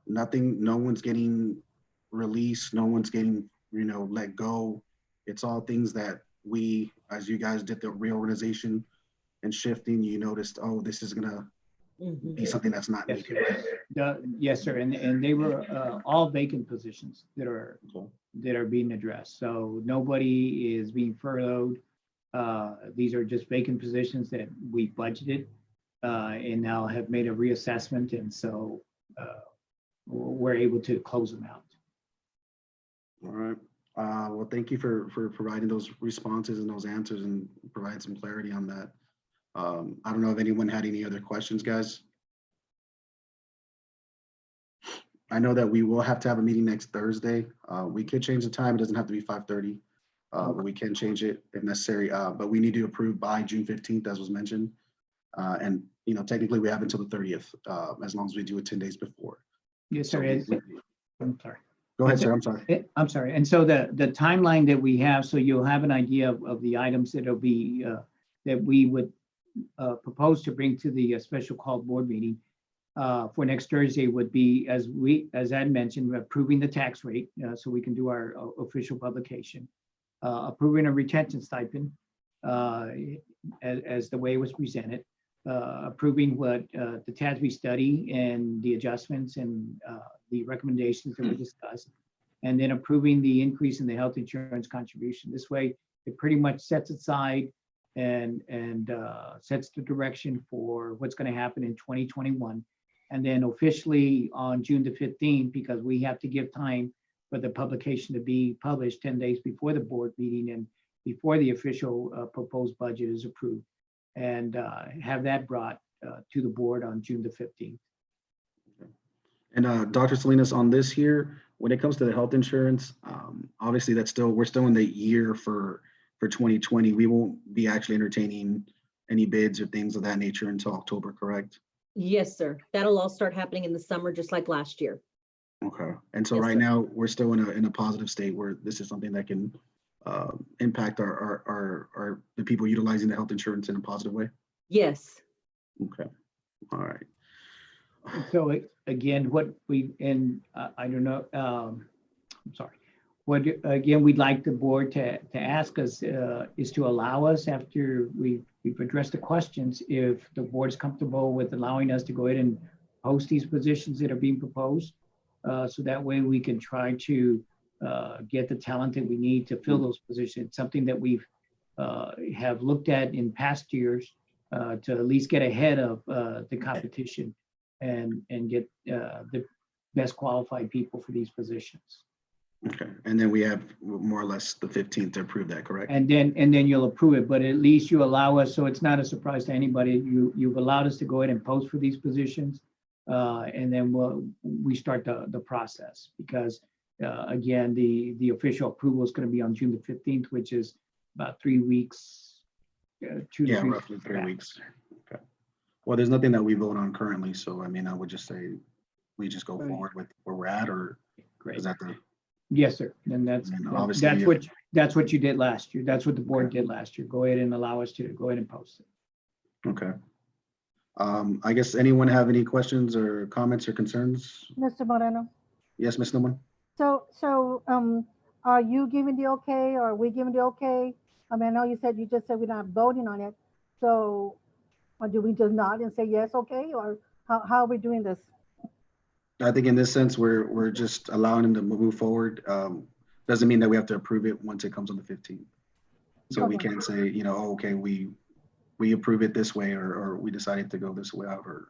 S1: No one's getting released. No one's getting, you know, let go. It's all things that we, as you guys did the reorganization and shifting, you noticed, oh, this is gonna be something that's not needed.
S6: Yes, sir. And they were all vacant positions that are being addressed. So nobody is being furloughed. These are just vacant positions that we budgeted and now have made a reassessment. And so we're able to close them out.
S1: All right. Well, thank you for providing those responses and those answers and provide some clarity on that. I don't know if anyone had any other questions, guys. I know that we will have to have a meeting next Thursday. We could change the time. It doesn't have to be 5:30, but we can change it if necessary. But we need to approve by June 15th, as was mentioned. And, you know, technically we have until the 30th, as long as we do it 10 days before.
S6: Yes,
S1: So
S6: sir. I'm sorry.
S1: Go ahead, sir. I'm sorry.
S6: I'm sorry. And so the timeline that we have, so you'll have an idea of the items that'll be, that we would propose to bring to the special call board meeting for next Thursday would be, as Ed mentioned, approving the tax rate, so we can do our official publication, approving a retention stipend as the way it was presented, approving what the TASB study and the adjustments and the recommendations that we discussed, and then approving the increase in the health insurance contribution. This way, it pretty much sets aside and sets the direction for what's going to happen in 2021. And then officially on June the 15th, because we have to give time for the publication to be published 10 days before the board meeting and before the official proposed budget is approved, and have that brought to the board on June the 15th.
S1: And Dr. Salinas, on this here, when it comes to the health insurance, obviously we're still in the year for 2020. We won't be actually entertaining any bids or things of that nature until October, correct?
S2: Yes, sir. That'll all start happening in the summer, just like last year.
S1: Okay. And so
S2: Yes,
S1: right
S2: sir.
S1: now we're still in a positive state where this is something that can impact the people utilizing the health insurance in a positive way.
S2: Yes.
S1: Okay. All right.
S6: So again, what we, and I don't know, I'm sorry. What, again, we'd like the board to ask us is to allow us, after we've addressed the questions, if the board's comfortable with allowing us to go ahead and post these positions that are being proposed. So that way we can try to get the talent that we need to fill those positions. Something that we've have looked at in past years to at least get ahead of the competition and get the best qualified people for these positions.
S1: Okay. And then we have more or less the 15th to approve that, correct?
S6: And then you'll approve it, but at least you allow us, so it's not a surprise to anybody. You've allowed us to go ahead and post for these positions. And then we start the process, because again, the official approval is going to be on June the 15th, which is about 3 weeks, 2 to 3
S1: roughly 3 weeks. Okay. Well, there's nothing that we vote on currently, so I mean, I would just say we just go forward with where we're at, or
S6: Great.
S1: is that the?
S6: Yes, sir. And that's
S1: obviously,
S6: that's what you did last year. That's what the board did last year. Go ahead and allow us to go ahead and post it.
S1: Okay. I guess anyone have any questions or comments or concerns?
S4: Mr. Moreno.
S1: Yes, Ms. Newman?
S4: So are you giving the okay, or are we giving the okay? I mean, I know you just said we're not voting on it. So, or do we just nod and say yes, okay? Or how are we doing this?
S1: I think in this sense, we're just allowing them to move forward. Doesn't mean that we have to approve it once it comes on the 15th. So we
S4: Okay.
S1: can't say, oh, okay, we approve it this way, or we decided to go this way, or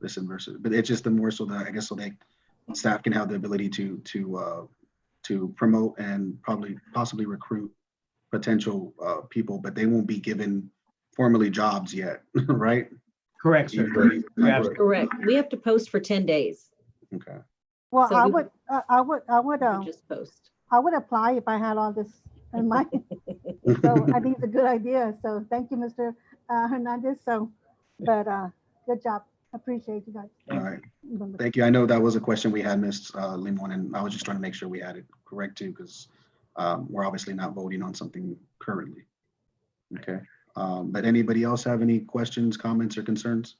S1: this and versa. But it's just the more so that, I guess, so they staff can have the ability to promote and possibly recruit potential people, but they won't be given formally jobs yet, right?
S6: Correct, sir.
S1: Usually-
S6: You're absolutely
S2: Correct. We have to post for 10 days.
S1: Okay.
S4: Well,
S2: So
S4: I
S2: we-
S4: would
S2: We just post.
S4: I would apply if I had all this in mind. So I think it's a good idea. So thank you, Mr. Hernandez. So, but good job. Appreciate you guys.
S1: All right. Thank you. I know that was a question we had, Ms. Limon, and I was just trying to make sure we had it correct too, because we're obviously not voting on something currently. Okay. But anybody else have any questions, comments, or concerns?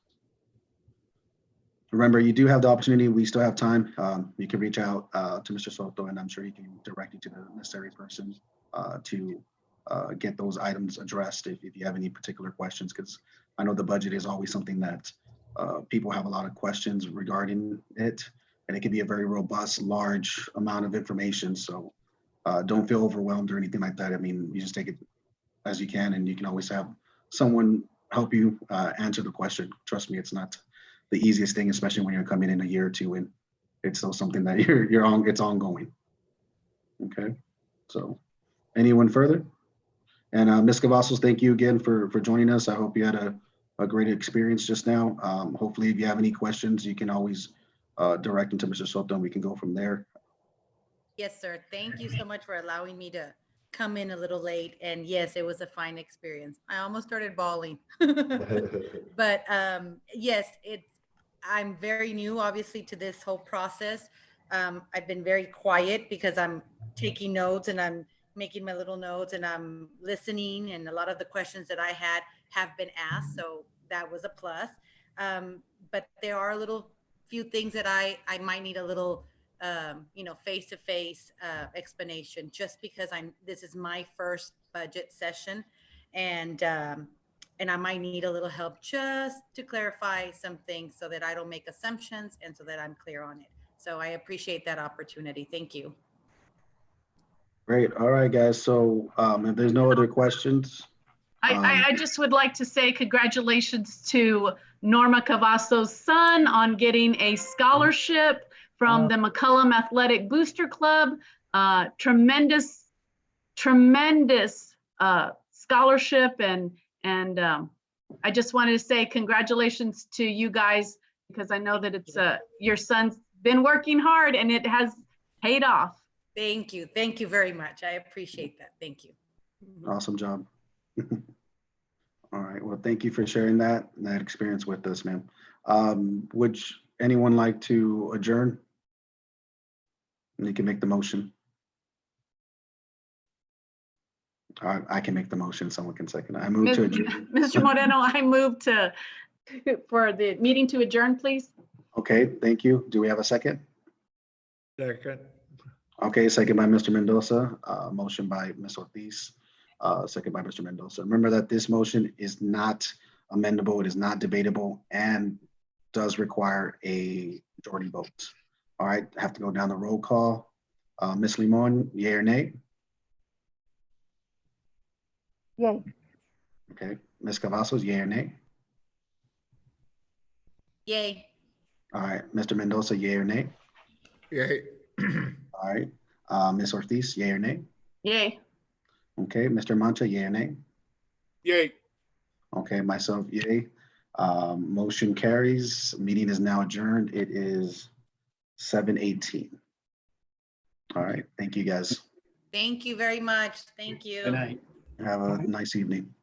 S1: Remember, you do have the opportunity. We still have time. You can reach out to Mr. Soto, and I'm sure he can direct you to the necessary person to get those items addressed if you have any particular questions, because I know the budget is always something that people have a lot of questions regarding it, and it can be a very robust, large amount of information. So don't feel overwhelmed or anything like that. I mean, you just take it as you can, and you can always have someone help you answer the question. Trust me, it's not the easiest thing, especially when you're coming in a year or two and it's still something that it's ongoing. Okay, so anyone further? And Ms. Cavazos, thank you again for joining us. I hope you had a great experience just now. Hopefully, if you have any questions, you can always direct them to Mr. Soto and we can go from there.
S11: Yes, sir. Thank you so much for allowing me to come in a little late. And yes, it was a fine experience. I almost started bawling. But yes, I'm very new, obviously, to this whole process. I've been very quiet because I'm taking notes and I'm making my little notes and I'm listening. And a lot of the questions that I had have been asked. So that was a plus. But there are a little few things that I might need a little, face-to-face explanation, just because this is my first budget session. And I might need a little help just to clarify some things so that I don't make assumptions and so that I'm clear on it. So I appreciate that opportunity. Thank you.
S1: Great. All right, guys. So if there's no other questions.
S12: I just would like to say congratulations to Norma Cavazos' son on getting a scholarship from the McCullum Athletic Booster Club. Tremendous scholarship. And I just wanted to say congratulations to you guys, because I know that it's your son's been working hard and it has paid off.
S11: Thank you. Thank you very much. I appreciate that. Thank you.
S1: Awesome job. All right. Well, thank you for sharing that experience with us, ma'am. Would anyone like to adjourn? And you can make the motion. I can make the motion. Someone can second it. I move to adjourn.
S12: Mr. Moreno, I move for the meeting to adjourn, please.
S1: Okay, thank you. Do we have a second?
S10: Second.
S1: Okay, second by Mr. Mendoza, motion by Ms. Ortiz, second by Mr. Mendoza. Remember that this motion is not amendable, it is not debatable, and does require a majority vote. All right, have to go down the roll call. Ms. Limon, yay or nay?
S4: Yay.
S1: Okay, Ms. Cavazos, yay or nay?
S11: Yay.
S1: All right, Mr. Mendoza, yay or nay?
S10: Yay.
S1: All right, Ms. Ortiz, yay or nay?
S12: Yay.
S1: Okay, Mr. Mancha, yay or nay?
S5: Yay.
S1: Okay, myself, yay. Motion carries. Meeting is now adjourned. It is 7:18. All right, thank you guys.
S11: Thank you very much. Thank you.
S6: Good night.
S1: Have a nice evening.